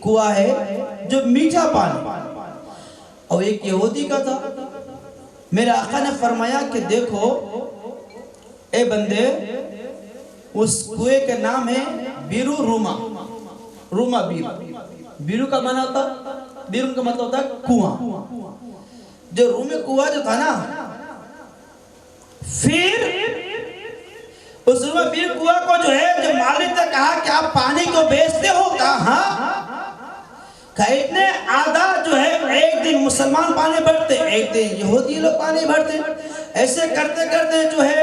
کنواں ہے جو میٹھا پانی, اور ایک یہودی کا تھا. میرے آقا نے فرمایا کہ دیکھو اے بندے, اس کنویں کا نام ہے بیرو روما. روما بیرو, بیرو کا معنی ہوتا, بیرو کا مطلب ہوتا ہے کنواں. جو رومی کنواں جو تھا نا, پھر اس روما بیرو کنواں کو جو ہے جو مالک نے کہا کہ آپ پانی کو بیچتے ہو, کہا ہاں. اتنے آدھا جو ہے ایک دن مسلمان پانی بھرتے, ایک دن یہودی لوگ پانی بھرتے. ایسے کرتے کرتے جو ہے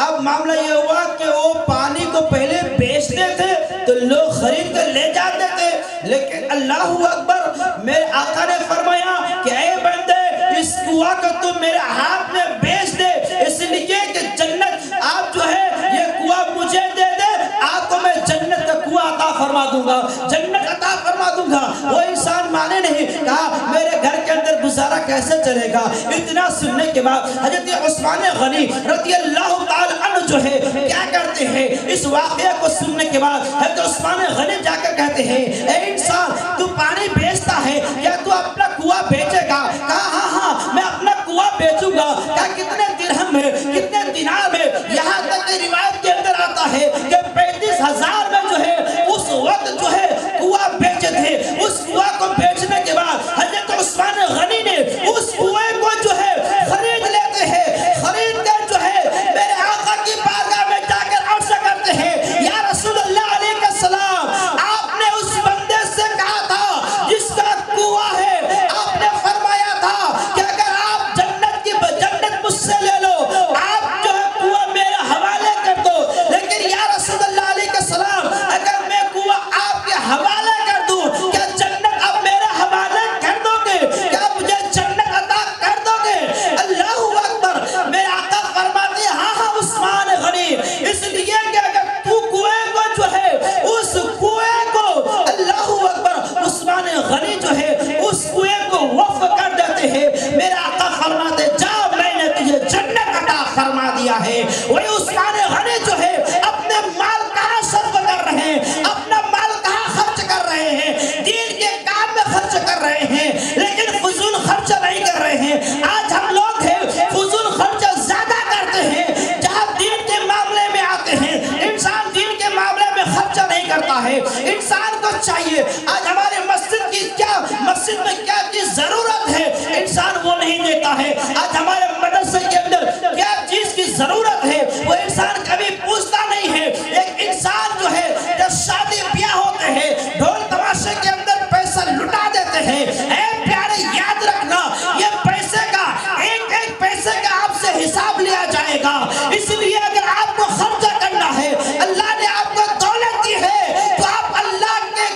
اب معاملہ یہ ہوا کہ وہ پانی کو پہلے بیچتے تھے تو لوگ خرید کر لے جاتے تھے, لیکن اللہ اکبر, میرے آقا نے فرمایا کہ اے بندے اس کنواں کو تم میرے ہاتھ میں بیچ دے, اس لیے کہ جنت آپ جو ہے یہ کنواں مجھے دے دے, آپ کو میں جنت کا کنواں عطا فرما دوں گا, جنت عطا فرما دوں گا. وہ انسان مانے نہیں, کہا میرے گھر کے اندر گزارا کیسے چلے گا. اتنا سننے کے بعد حضرت عثمان غنی رضی اللہ تعالی عنہ جو ہے کیا کرتے ہیں, اس واقعہ کو سننے کے بعد حضرت عثمان غنی جا کر کہتے ہیں اے انسان تو پانی بیچتا ہے, کیا تو اپنا کنواں بیچے گا؟ کہا ہاں ہاں میں اپنا کنواں بیچوں گا. کہا کتنے درہم ہے, کتنے دینار ہے؟ یہاں تک کہ روایت کے اندر آتا ہے کہ 35,000 میں جو ہے اس وقت جو ہے کنواں بیچے تھے. اس کنواں کو بیچنے کے بعد حضرت عثمان غنی نے اس کنویں کو جو ہے خرید لیتے ہیں. خرید کر جو ہے میرے آقا کی بارگاہ میں جا کر عرض کرتے ہیں یا رسول اللہ علیہ السلام, آپ نے اس بندے سے کہا تھا جس کا کنواں ہے, آپ نے فرمایا تھا کہ اگر آپ جنت مجھ سے لے لو, آپ جو ہے کنواں میرے حوالے کر دو. لیکن یا رسول اللہ علیہ السلام, اگر میں کنواں آپ کے حوالے کر دوں, کیا جنت اب میرے حوالے کر دو گے؟ کیا مجھے جنت عطا کر دو گے؟ اللہ اکبر. میرے آقا فرماتے ہیں ہاں ہاں عثمان غنی, اس لیے کہ اگر تو کنویں کو جو ہے اس کنویں کو, اللہ اکبر, عثمان غنی جو ہے اس کنویں کو وقف کر دیتے ہیں. میرے آقا فرماتے جا میں نے تجھے جنت عطا فرما دیا ہے. وہی عثمان غنی جو ہے اپنے مال کہاں صرف کر رہے ہیں, اپنا مال کہاں خرچ کر رہے ہیں, دین کے کام میں خرچ کر رہے ہیں, لیکن فضول خرچ نہیں کر رہے ہیں. آج ہم لوگ ہیں فضول خرچ زیادہ کرتے ہیں, جہاں دین کے معاملے میں آتے ہیں انسان دین کے معاملے میں خرچہ نہیں کرتا ہے. انسان کو چاہیے آج ہمارے مسجد کی کیا, مسجد میں کیا چیز ضرورت ہے انسان وہ نہیں دیتا ہے. آج ہمارے مدرسے کے اندر کیا چیز کی ضرورت ہے وہ انسان کبھی پوچھتا نہیں ہے. ایک انسان جو ہے جب شادی بیاہ ہوتے ہیں ڈھول تماشے کے اندر پیسہ لٹا دیتے ہیں. اے پیارے یاد رکھنا یہ پیسے کا ایک ایک پیسے کا آپ سے حساب لیا جائے گا. اس لیے اگر آپ کو خرچہ کرنا ہے, اللہ نے آپ کو دولت دی ہے تو آپ اللہ کے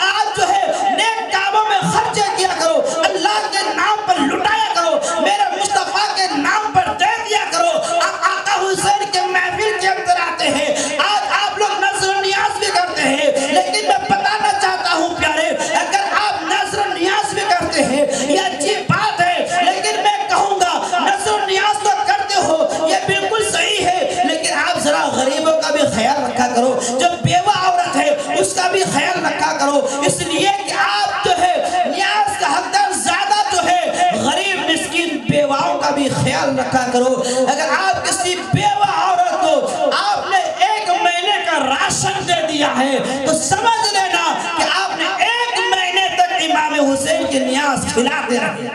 آپ جو ہے نیک کاموں میں خرچہ کیا کرو, اللہ کے نام پر لٹایا کرو, میرے مصطفیٰ کے نام پر دے دیا کرو. آپ آقا حسین کے محفل کے اندر آتے ہیں, آج آپ لوگ نظر و نیاز بھی کرتے ہیں, لیکن میں بتانا چاہتا ہوں پیارے اگر آپ نظر و نیاز بھی کرتے ہیں یہ اچھی بات ہے, لیکن میں کہوں گا نظر و نیاز تو کرتے ہو یہ بالکل صحیح ہے, لیکن آپ ذرا غریبوں کا بھی خیال رکھا کرو, جو بیوہ عورت ہے اس کا بھی خیال رکھا کرو. اس لیے کہ آپ جو ہے نیاز کا حقدار زیادہ جو ہے غریب مسکین بیواؤں کا بھی خیال رکھا کرو. اگر آپ کسی بیوہ عورت کو آپ نے 1 مہینے کا راشن دے دیا ہے تو سمجھ لینا کہ آپ نے 1 مہینے تک امام حسین کی نیاز کھلاتے رہے.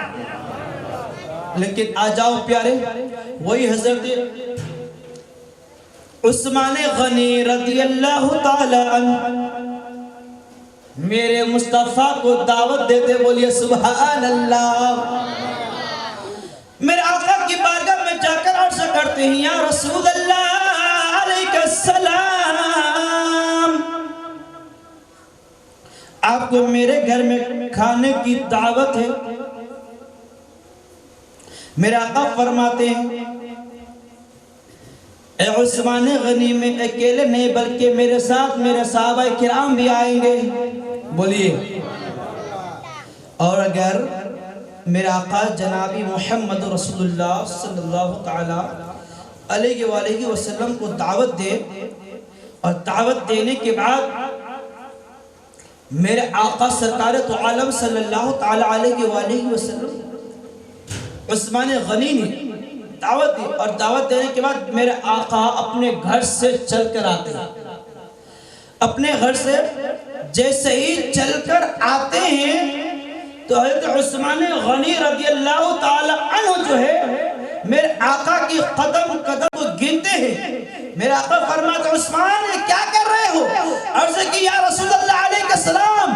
لیکن آ جاؤ پیارے, وہی حضرت عثمان غنی رضی اللہ تعالی عنہ میرے مصطفیٰ کو دعوت دیتے, بولیے سبحان اللہ. میرے آقا کی بارگاہ میں جا کر عرض کرتے ہیں یا رسول اللہ علیہ السلام, آپ کو میرے گھر میں کھانے کی دعوت ہے. میرے آقا فرماتے ہیں اے عثمان غنی میں اکیلے نہیں بلکہ میرے ساتھ میرے صحابہ کرام بھی آئیں گے, بولیے. اور اگر میرے آقا جنابی محمد رسول اللہ صلی اللہ تعالی علیہ وآلہ وسلم کو دعوت دے، اور دعوت دینے کے بعد میرے آقا سرکار تو عالم صلی اللہ تعالی علیہ وآلہ وسلم عثمان غنی نے دعوت دی، اور دعوت دینے کے بعد میرے آقا اپنے گھر سے چل کر آتے ہیں۔ اپنے گھر سے جیسے ہی چل کر آتے ہیں تو حضرت عثمان غنی رضی اللہ تعالی عنہ جو ہے میرے آقا کی قدم قدم کو گنتے ہیں۔ میرے آقا فرماتے عثمان یہ کیا کر رہے ہو؟ عرض کی یا رسول اللہ علیہ السلام،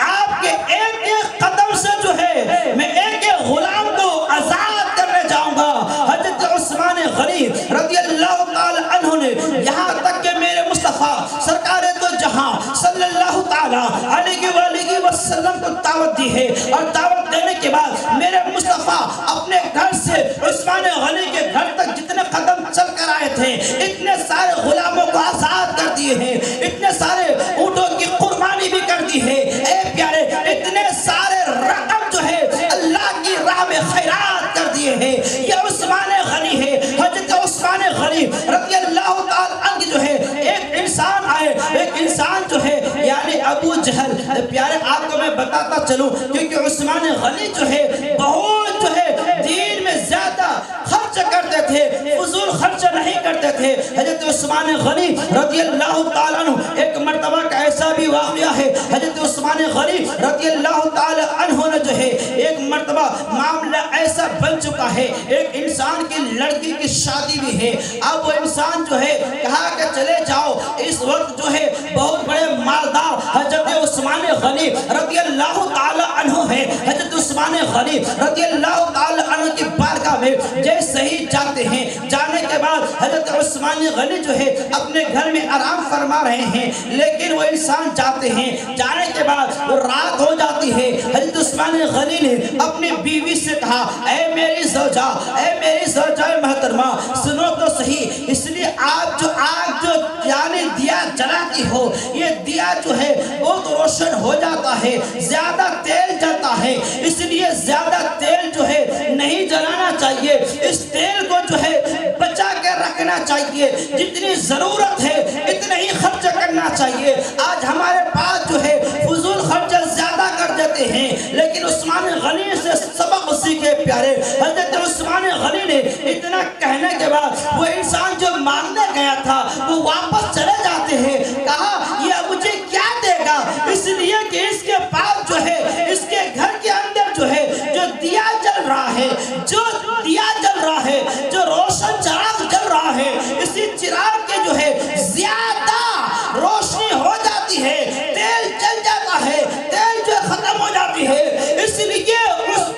آپ کے ایک ایک قدم سے جو ہے میں ایک ایک غلام کو آزاد کرنے جاؤں گا۔ حضرت عثمان غنی رضی اللہ تعالی عنہ نے یہاں تک کہ میرے مصطفیٰ سرکار دو جہاں صلی اللہ تعالی علیہ وآلہ وسلم کو دعوت دی ہے، اور دعوت دینے کے بعد میرے مصطفیٰ اپنے گھر سے عثمان غنی کے گھر تک جتنے قدم چل کر آئے تھے اتنے سارے غلاموں کو آزاد کر دیے ہیں، اتنے سارے اونٹوں کی قربانی بھی کر دی ہے۔ اے پیارے، اتنے سارے رقم جو ہے اللہ کی راہ میں خیرات کر دیے ہیں۔ یہ عثمان غنی ہے، حضرت عثمان غنی رضی اللہ تعالی عنہ جو ہے ایک انسان آئے، ایک انسان جو ہے یعنی ابو جہل۔ پیارے آپ کو میں بتاتا چلوں کیونکہ عثمان غنی جو ہے بہت جو ہے دین میں زیادہ خرچ کرتے تھے، فضول خرچ نہیں کرتے تھے۔ حضرت عثمان غنی رضی اللہ تعالیٰ عنہ ایک مرتبہ کا ایسا بھی واقعہ ہے، حضرت عثمان غنی رضی اللہ تعالیٰ عنہ نے جو ہے ایک مرتبہ معاملہ ایسا بن چکا ہے، ایک انسان کی لڑکی کی شادی بھی ہے۔ اب وہ انسان جو ہے کہا کہ چلے جاؤ، اس وقت جو ہے بہت بڑے مالدار حضرت عثمان غنی رضی اللہ تعالیٰ عنہ ہے۔ حضرت عثمان غنی رضی اللہ تعالیٰ عنہ کی بارگاہ میں جیسے ہی جاتے ہیں، جانے کے بعد حضرت عثمان غنی جو ہے اپنے گھر میں آرام فرما رہے ہیں، لیکن وہ انسان جاتے ہیں، جانے کے بعد وہ رات ہو جاتی ہے۔ حضرت عثمان غنی نے اپنی بیوی سے کہا اے میری زوجہ، اے میری زوجہ محترمہ، سنو تو صحیح، اس لیے آپ جو آگ جو یعنی دیا جلاتی ہو، یہ دیا جو ہے بہت روشن ہو جاتا ہے، زیادہ تیل جلتا ہے، اس لیے زیادہ تیل جو ہے نہیں جلانا چاہیے، اس تیل کو جو ہے بچا کے رکھنا چاہیے، جتنی ضرورت ہے اتنا ہی خرچ کرنا چاہیے۔ آج ہمارے پاس جو ہے فضول خرچ زیادہ کر دیتے ہیں، لیکن عثمان غنی سے سبق سیکھے پیارے۔ حضرت عثمان غنی نے اتنا کہنے کے بعد وہ انسان جو مانگنے گیا تھا وہ واپس چلے جاتے ہیں، کہا یہ مجھے کیا دے گا، اس لیے کہ اس کے پاس جو ہے اس کے گھر کے اندر جو ہے جو دیا جل رہا ہے، جو دیا جل رہا ہے، جو روشن چراغ جل رہا ہے، اسی چراغ کے جو ہے زیادہ روشنی ہو جاتی ہے، تیل جل جاتا ہے، تیل جو ختم ہو جاتی ہے۔ اس لیے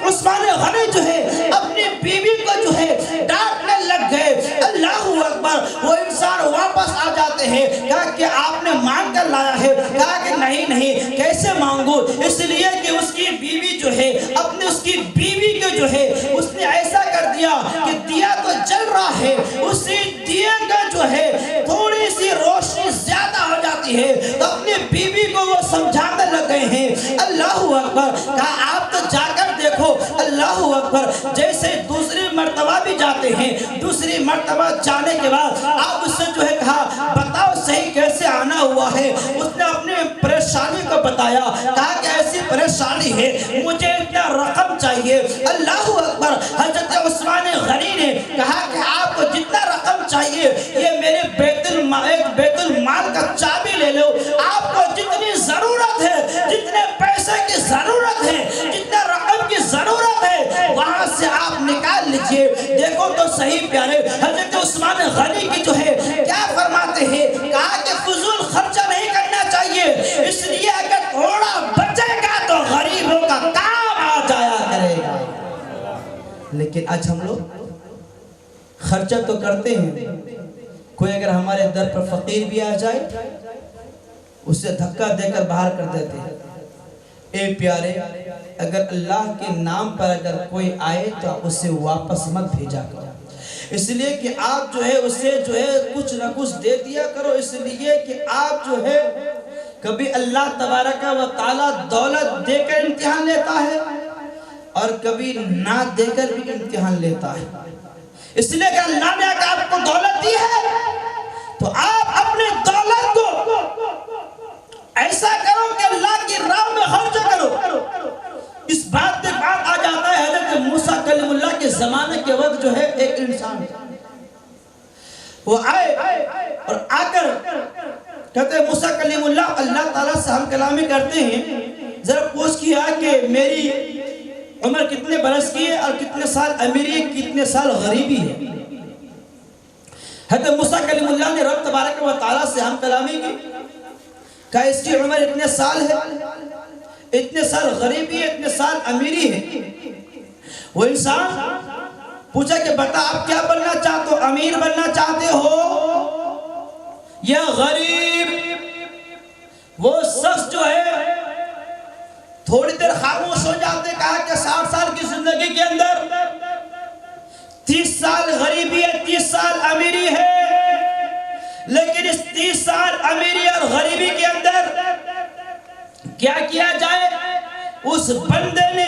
عثمان غنی جو ہے اپنی بیوی کو جو ہے ڈانٹنے لگ گئے۔ اللہ اکبر، وہ انسان واپس آ جاتے ہیں، کہا کہ آپ نے مانگ کر لایا ہے، کہا کہ نہیں کیسے مانگو، اس لیے کہ اس کی بیوی جو ہے اپنے اس کی بیوی کو جو ہے اس نے ایسا کر دیا کہ دیا تو جل رہا ہے، اسی دیے کا جو ہے تھوڑی سی روشنی زیادہ ہو جاتی ہے، تو اپنی بیوی کو وہ سمجھانے لگ گئے ہیں۔ اللہ اکبر، کہا آپ تو جا کر دیکھو۔ اللہ اکبر، جیسے دوسری مرتبہ بھی جاتے ہیں، دوسری مرتبہ جانے کے بعد آپ اس سے جو ہے کہا بتاؤ صحیح کیسے آنا ہوا ہے۔ اس نے اپنے پریشانی کو بتایا، کہا کہ ایسی پریشانی ہے، مجھے اتنا رقم چاہیے۔ اللہ اکبر، حضرت عثمان غنی نے کہا کہ آپ کو جتنا رقم چاہیے یہ میرے بیت المال کا چابی لے لو، آپ کو جتنی ضرورت ہے، جتنے پیسے کی ضرورت ہے، جتنے رقم کی ضرورت ہے، وہاں سے آپ نکال لیجئے۔ دیکھو تو صحیح پیارے، حضرت عثمان غنی کی جو ہے کیا فرماتے ہیں، کہا کہ فضول خرچہ نہیں کرنا چاہیے، اس لیے اگر تھوڑا بچے گا تو غریبوں کا کام آ جایا کرے گا۔ لیکن آج ہم لوگ خرچہ تو کرتے ہیں، کوئی اگر ہمارے در پر فقیر بھی آ جائے اسے دھکا دے کر باہر کر دیتے ہیں۔ اے پیارے، اگر اللہ کے نام پر اگر کوئی آئے تو اسے واپس مت بھیجا کرو، اس لیے کہ آپ جو ہے اسے جو ہے کچھ نہ کچھ دے دیا کرو، اس لیے کہ آپ جو ہے کبھی اللہ تبارک و تعالی دولت دے کر امتحان لیتا ہے، اور کبھی نہ دے کر بھی امتحان لیتا ہے. اس لیے کہ اللہ نے اگر آپ کو دولت دی ہے تو آپ اپنے دولت کو ایسا کرو کہ اللہ کی راہ میں خرچ کرو. اس بات کے بعد آ جاتا ہے حضرت موسیٰ کلیم اللہ کے زمانے کے وقت جو ہے ایک انسان وہ آئے اور آ کر کہتے ہیں موسیٰ کلیم اللہ تعالیٰ سے ہم کلامی کرتے ہیں، ذرا پوچھ کیا کہ میری عمر کتنے برس کی ہے اور کتنے سال امیری ہے، کتنے سال غریبی ہے. حضرت موسیٰ کلیم اللہ نے رب تبارک و تعالیٰ سے ہم کلامی کی، کہا اس کی عمر اتنے سال ہے، اتنے سال غریبی ہے، اتنے سال امیری ہے. وہ انسان پوچھا کہ بتا آپ کیا بننا چاہتے ہو، امیر بننا چاہتے ہو یا غریب؟ وہ شخص جو ہے تھوڑی دیر خاموش ہو جاتے، کہا کہ 60 سال کی زندگی کے اندر 30 سال غریبی ہے، 30 سال امیری ہے، لیکن اس 30 سال امیری اور غریبی کے اندر کیا کیا جائے؟ اس بندے نے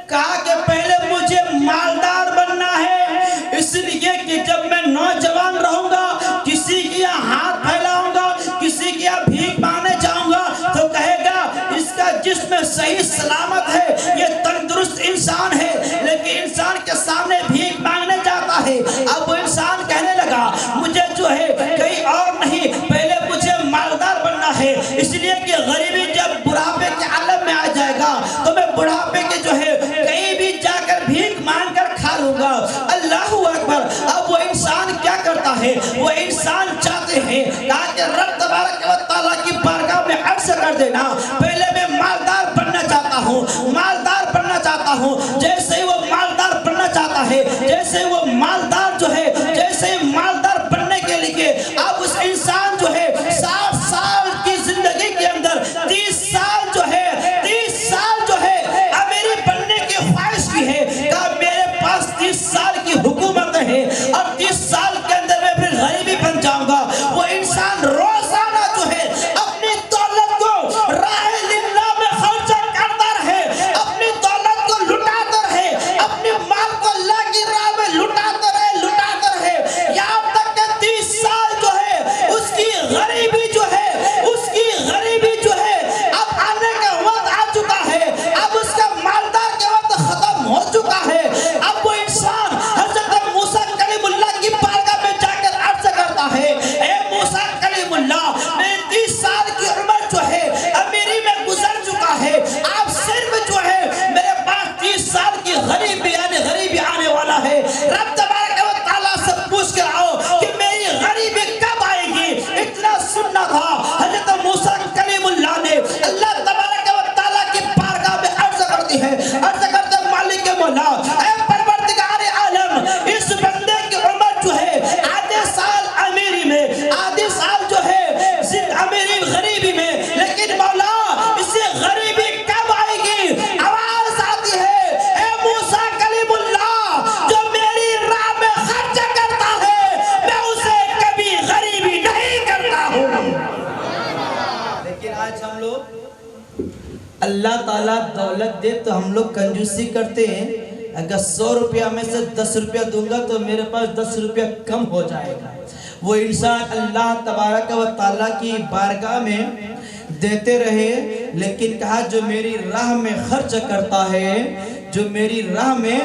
کہا کہ پہلے مجھے مالدار بننا ہے، اس لیے کہ جب میں نوجوان رہوں گا، کسی کی ہاتھ پھیلاؤں گا، کسی کی بھیک مانگنے جاؤں گا تو کہے گا اس کا جسم صحیح سلامت ہے، یہ تندرست انسان ہے، لیکن انسان کے سامنے بھیک مانگنے جاتا ہے. اب وہ انسان کہنے لگا مجھے جو ہے کہیں اور نہیں، پہلے مجھے مالدار بننا ہے، اس لیے کہ غریبی جب بڑھاپے کے عالم میں آ جائے گا تو میں بڑھاپے کے جو ہے کہیں بھی جا کر بھیک مانگ کر کھا لوں گا. اللہ اکبر. اب وہ انسان کیا کرتا ہے؟ وہ انسان چاہتے ہیں تاکہ رب تبارک و تعالیٰ کی بارگاہ میں عرض کر دینا پہلے میں مالدار بننا چاہتا ہوں، مالدار بننا چاہتا ہوں. جیسے وہ مالدار بننا چاہتا ہے، جیسے وہ مالدار جو ہے، جیسے مالدار بننے کے لیے اب اس انسان جو ہے 60 سال کی زندگی کے اندر 30 سال جو ہے 30 سال جو ہے امیری بننے کی خواہش کی ہے. کہا میرے پاس 30 سال کی حکومت ہے اور 30 سال کے اندر میں پھر غریبی بن جاؤں گا. وہ انسان روزانہ جو ہے اپنی دولت کو راہ اللہ میں خرچ کرتا رہے، اپنی دولت کو لٹاتا رہے، اپنے مال کو اللہ کی راہ میں لٹاتا رہے، یہاں تک کہ 30 سال جو ہے اس کی غریبی جو ہے اب آنے کا وقت آ چکا ہے، اب اس کا مالدار کے وقت ختم ہو چکا ہے. اب وہ انسان حضرت موسیٰ کلیم اللہ کی بارگاہ میں جا کر عرض کرتا ہے اے موسیٰ کلیم اللہ، میری 30 سال کی عمر جو ہے امیری میں گزر چکا ہے، آپ صرف جو ہے میرے پاس 30 سال کی غریبی آنے والا ہے. رب تبارک و تعالیٰ سے پوچھ کر آؤ کہ میری غریبی کب آئے گی. اتنا سننا تھا حضرت موسیٰ کلیم اللہ نے. اللہ تبارک و تعالیٰ کی بارگاہ میں عرض کرتے ہیں مالک مولا، اے پروردگار عالم، اس بندے کی عمر جو ہے آدھے سال امیری میں، آدھے سال جو ہے امیری غریبی میں، لیکن مولا اسے غریبی کب آئے گی؟ آواز آتی ہے اے موسیٰ کلیم اللہ، جو میری راہ میں خرچ کرتا ہے میں اسے کبھی غریبی نہیں کرتا ہوں. لیکن آج ہم لوگ اللہ تعالیٰ دولت دے تو ہم لوگ کنجوسی کرتے ہیں. اگر 100 روپیہ میں سے 10 روپیہ دوں گا تو میرے پاس 10 روپیہ کم ہو جائے گا. وہ انسان اللہ تبارک و تعالیٰ کی بارگاہ میں دیتے رہے، لیکن کہا جو میری راہ میں خرچ کرتا ہے، جو میری راہ میں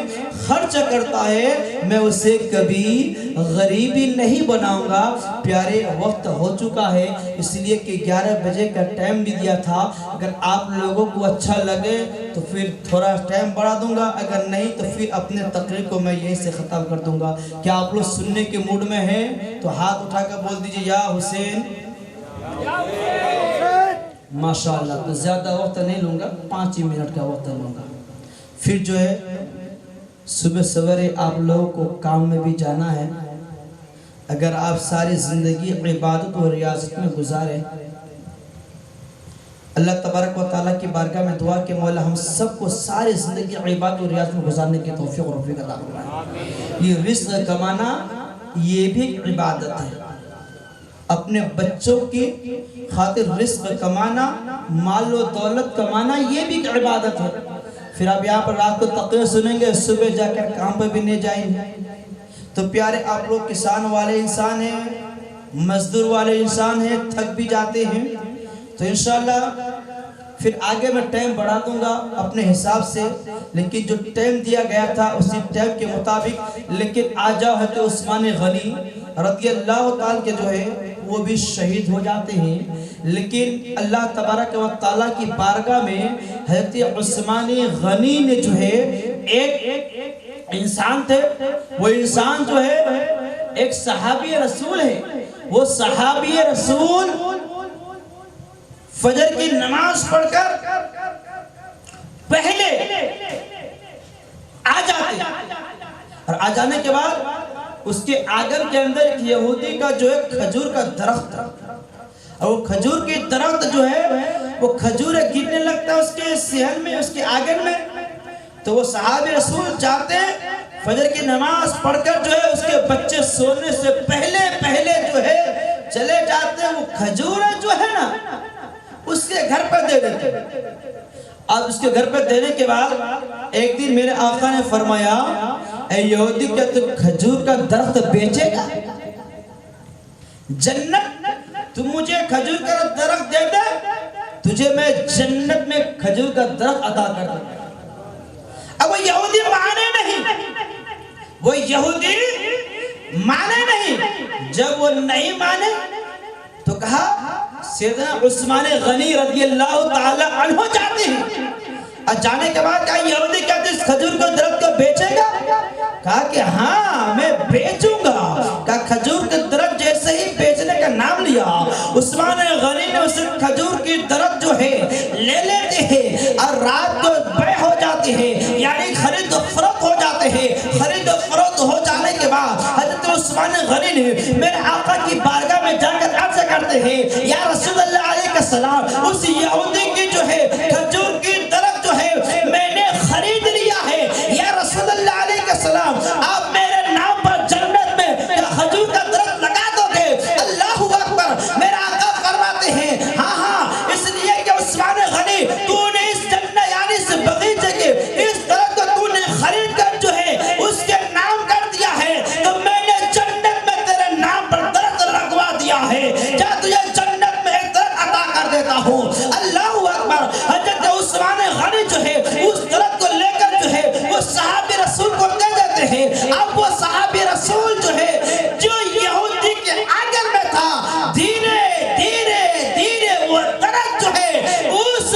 خرچ کرتا ہے میں اسے کبھی غریبی نہیں بناؤں گا. پیارے وقت ہو چکا ہے، اس لیے کہ 11 بجے کا ٹائم بھی دیا تھا. اگر آپ لوگوں کو اچھا لگے تو پھر تھوڑا ٹائم بڑھا دوں گا، اگر نہیں تو پھر اپنے تقریر کو میں یہیں سے ختم کر دوں گا. کیا آپ لوگ سننے کے موڈ میں ہیں تو ہاتھ اٹھا کر بول دیجئے یا حسین. ماشاءاللہ. تو زیادہ وقت نہیں لوں گا، 5 ہی منٹ کا وقت لوں گا. پھر جو ہے صبح سویرے آپ لوگوں کو کام میں بھی جانا ہے. اگر آپ ساری زندگی عبادت و ریاضت میں گزارے، اللہ تبارک و تعالیٰ کی بارگاہ میں دعا کہ مولا ہم سب کو ساری زندگی عبادت و ریاضت میں گزارنے کی توفیق و رفیق عطا فرمائے. یہ رزق کمانا یہ بھی عبادت ہے. اپنے بچوں کی خاطر رزق کمانا، مال و دولت کمانا یہ بھی عبادت ہے. پھر آپ یہاں پر رات کو تقریر سنیں گے، صبح جا کر کام پہ بھی نہیں جائیں گے۔ تو پیارے آپ لوگ کسان والے انسان ہیں، مزدور والے انسان ہیں، تھک بھی جاتے ہیں، تو انشاءاللہ پھر آگے میں ٹائم بڑھا دوں گا اپنے حساب سے، لیکن جو ٹائم دیا گیا تھا اسی ٹائم کے مطابق۔ لیکن آ جاؤ حضرت عثمان غنی رضی اللہ تعالیٰ کے جو ہے وہ بھی شہید ہو جاتے ہیں، لیکن اللہ تبارک و تعالیٰ کی بارگاہ میں حضرت عثمان غنی نے جو ہے ایک انسان تھے، وہ انسان جو ہے ایک صحابی رسول ہے، وہ صحابی رسول فجر کی نماز پڑھ کر پہلے آ جاتے، اور آ جانے کے بعد اس کے آنگن کے اندر ایک یہودی کا جو ہے کھجور کا درخت تھا، اور وہ کھجور کی درخت جو ہے وہ کھجوریں گرنے لگتا ہے اس کے صحن میں، اس کے آنگن میں۔ تو وہ صحابی رسول چاہتے ہیں فجر کی نماز پڑھ کر جو ہے اس کے بچے سونے سے پہلے جو ہے چلے جاتے ہیں، وہ کھجوریں جو ہے نا اس کے گھر پر دے دیتے۔ اب اس کے گھر پر دینے کے بعد ایک دن میرے آقا نے فرمایا، اے یہودی کیا تو کھجور کا درخت بیچے گا؟ جنت تم مجھے کھجور کا درخت دے دے، تجھے میں جنت میں کھجور کا درخت عطا کر دوں۔ اب وہ یہودی مانے نہیں، جب وہ نہیں مانے تو کہا سیدنا عثمان غنی رضی اللہ تعالی عنہ جاتے ہیں، اور جانے کے بعد کہا یہودی کیا تو اس کھجور کو درخت کو بیچے گا؟ کہا کہ ہاں میں بیچوں گا۔ کہا کھجور کے درخت جیسے ہی بیچنے کا نام لیا، عثمان غنی نے اس کھجور کی درخت جو ہے لے لیتے ہیں، اور رات کو بیع ہو جاتے ہیں، یعنی خرید و فروخت ہو جاتے ہیں۔ خرید و فروخت ہو جانے کے بعد حضرت عثمان غنی نے میرے آقا کی بارگاہ میں جا کر عرض کرتے ہیں، یا رسول اللہ علیہ السلام، اس یہودی کی جو ہے کھجور کی درخت جو ہے میں نے خرید لیا ہے، یا رسول اللہ علیہ السلام آپ میرے نام پر جنت میں کھجور کا درخت لگا دو گے؟ اللہ اکبر۔ میرے آقا فرماتے ہیں ہاں، اس لیے کہ عثمان غنی تو نے اس جنت یعنی اس بغیچے کے اس درخت کو تو نے خرید کر جو ہے اس کے نام کر دیا ہے، تو میں نے جنت میں تیرے نام پر درخت لگوا دیا ہے، کیا تجھے جنت میں ایک درخت عطا کر دیتا ہوں۔ اللہ اکبر۔ حضرت عثمان غنی جو ہے اس درخت کو لے کر جو ہے وہ صحابی رسول کو دے دیتے ہیں۔ اب وہ صحابی رسول جو ہے جو یہودی کے آنگن میں تھا، دھیرے دھیرے وہ درخت جو ہے اس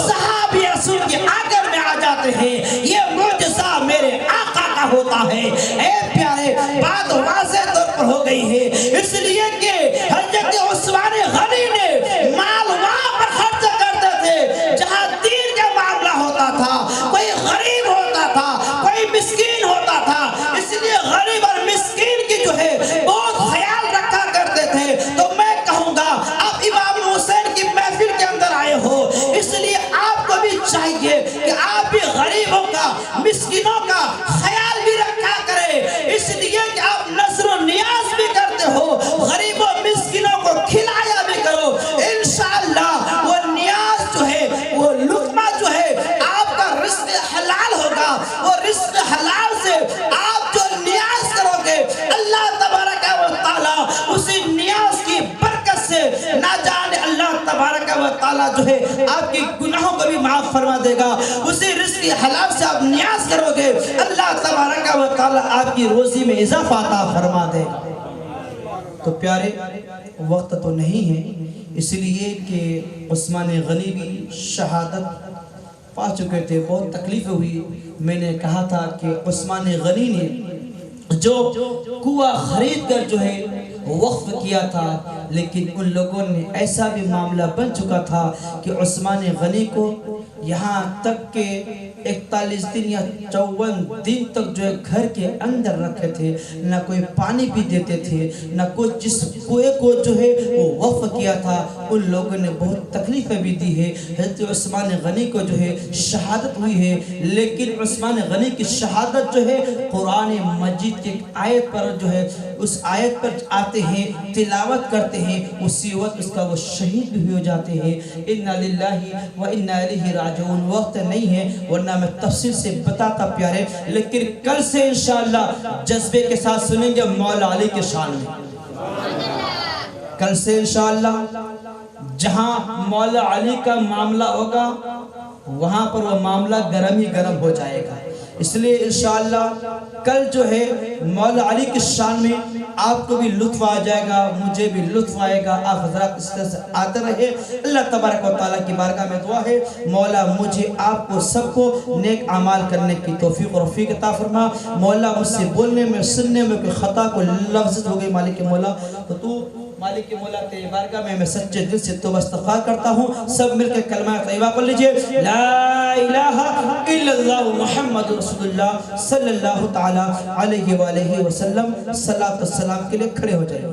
صحابی رسول کے آنگن میں آ جاتے ہیں۔ یہ معجزہ میرے آقا کا ہوتا ہے۔ اے پیارے، بات واضح طور پر ہو گئی ہے، اس لیے کہ حضرت عثمان غنی نے مال وہاں پر خرچ کرتے تھے جہاں دین کا معاملہ ہوتا تھا، کوئی غریب ہوتا تھا، کوئی مسکین ہوتا تھا، اس لیے غریب اور مسکین کی جو ہے بہت خیال رکھا کرتے تھے۔ تو میں کہوں گا آپ امام حسین کی محفل کے اندر آئے ہو، اس لیے آپ کو بھی چاہیے کہ آپ بھی غریبوں کا، مسکینوں کا خیال بھی رکھا کریں، اس لیے کہ آپ نظر و نیاز بھی کرتے ہو، غریبوں مسکینوں کو کھلایا بھی کرو، انشاءاللہ وہ نیاز جو ہے وہ لقمہ جو ہے آپ کا رزق حلال ہوگا، وہ رزق حلال سے آپ جو نیاز کرو گے اللہ تبارک و تعالیٰ اسی نیاز کی برکت سے نہ جانے اللہ تبارک و تعالیٰ جو ہے آپ کی گناہوں کو بھی معاف فرما دے گا، اسی رزق حلال سے آپ نیاز کرو گے اللہ تبارک و تعالیٰ آپ کی روزی میں اضافہ عطا فرما دے گا۔ تو پیارے، وقت تو نہیں ہے، اس لیے کہ عثمان غنی بھی شہادت پا چکے تھے، بہت تکلیف ہوئی۔ میں نے کہا تھا کہ عثمان غنی نے جو کنواں خرید کر جو ہے وقف کیا تھا، لیکن ان لوگوں نے ایسا بھی معاملہ بن چکا تھا کہ عثمان غنی کو یہاں تک کہ 41 دن یا 54 دن تک جو ہے گھر کے اندر رکھے تھے، نہ کوئی پانی بھی دیتے تھے، نہ کوئی جس کنویں کو جو ہے وہ وقف کیا تھا ان لوگوں نے بہت تکلیفیں بھی دی ہے۔ حضرت عثمان غنی کو جو ہے شہادت ہوئی ہے، لیکن عثمان غنی کی شہادت جو ہے قرآن مجید کی ایک آیت پر جو ہے اس آیت پر آتے ہیں، تلاوت کرتے ہیں، اسی وقت اس کا وہ شہید بھی ہو جاتے ہیں۔ اِنَّا لِلَّهِ وَإِنَّا إِلَيْهِ رَاجِعُونَ۔ وقت نہیں ہے ورنہ میں تفصیل سے بتاتا پیارے، لیکن کل سے انشاءاللہ جذبے کے ساتھ سنیں گے مولا علی کے شان میں۔ کل سے انشاءاللہ جہاں مولا علی کا معاملہ ہوگا وہاں پر وہ معاملہ گرم ہی گرم ہو جائے گا، اس لیے انشاءاللہ کل جو ہے مولا علی کی شان میں آپ کو بھی لطف آ جائے گا، مجھے بھی لطف آئے گا۔ آپ حضرات اس طرح سے آتے رہے۔ اللہ تبارک و تعالیٰ کی بارگاہ میں دعا ہے مولا مجھے آپ کو سب کو نیک اعمال کرنے کی توفیق و رفیق عطا فرما۔ مولا مجھ سے بولنے میں سننے میں کوئی خطا کو لفظ ہو گئی مالک مولا تو تو مالک مولا تیری بارگاہ میں سچے دل سے توبہ استغفار کرتا ہوں۔ سب مل کے کلمہ طیبہ پڑھ لیجئے، لا الہ الا اللہ محمد رسول اللہ صلی اللہ تعالی علیہ وآلہ وسلم۔ صلاۃ والسلام کے لیے کھڑے ہو جائیں۔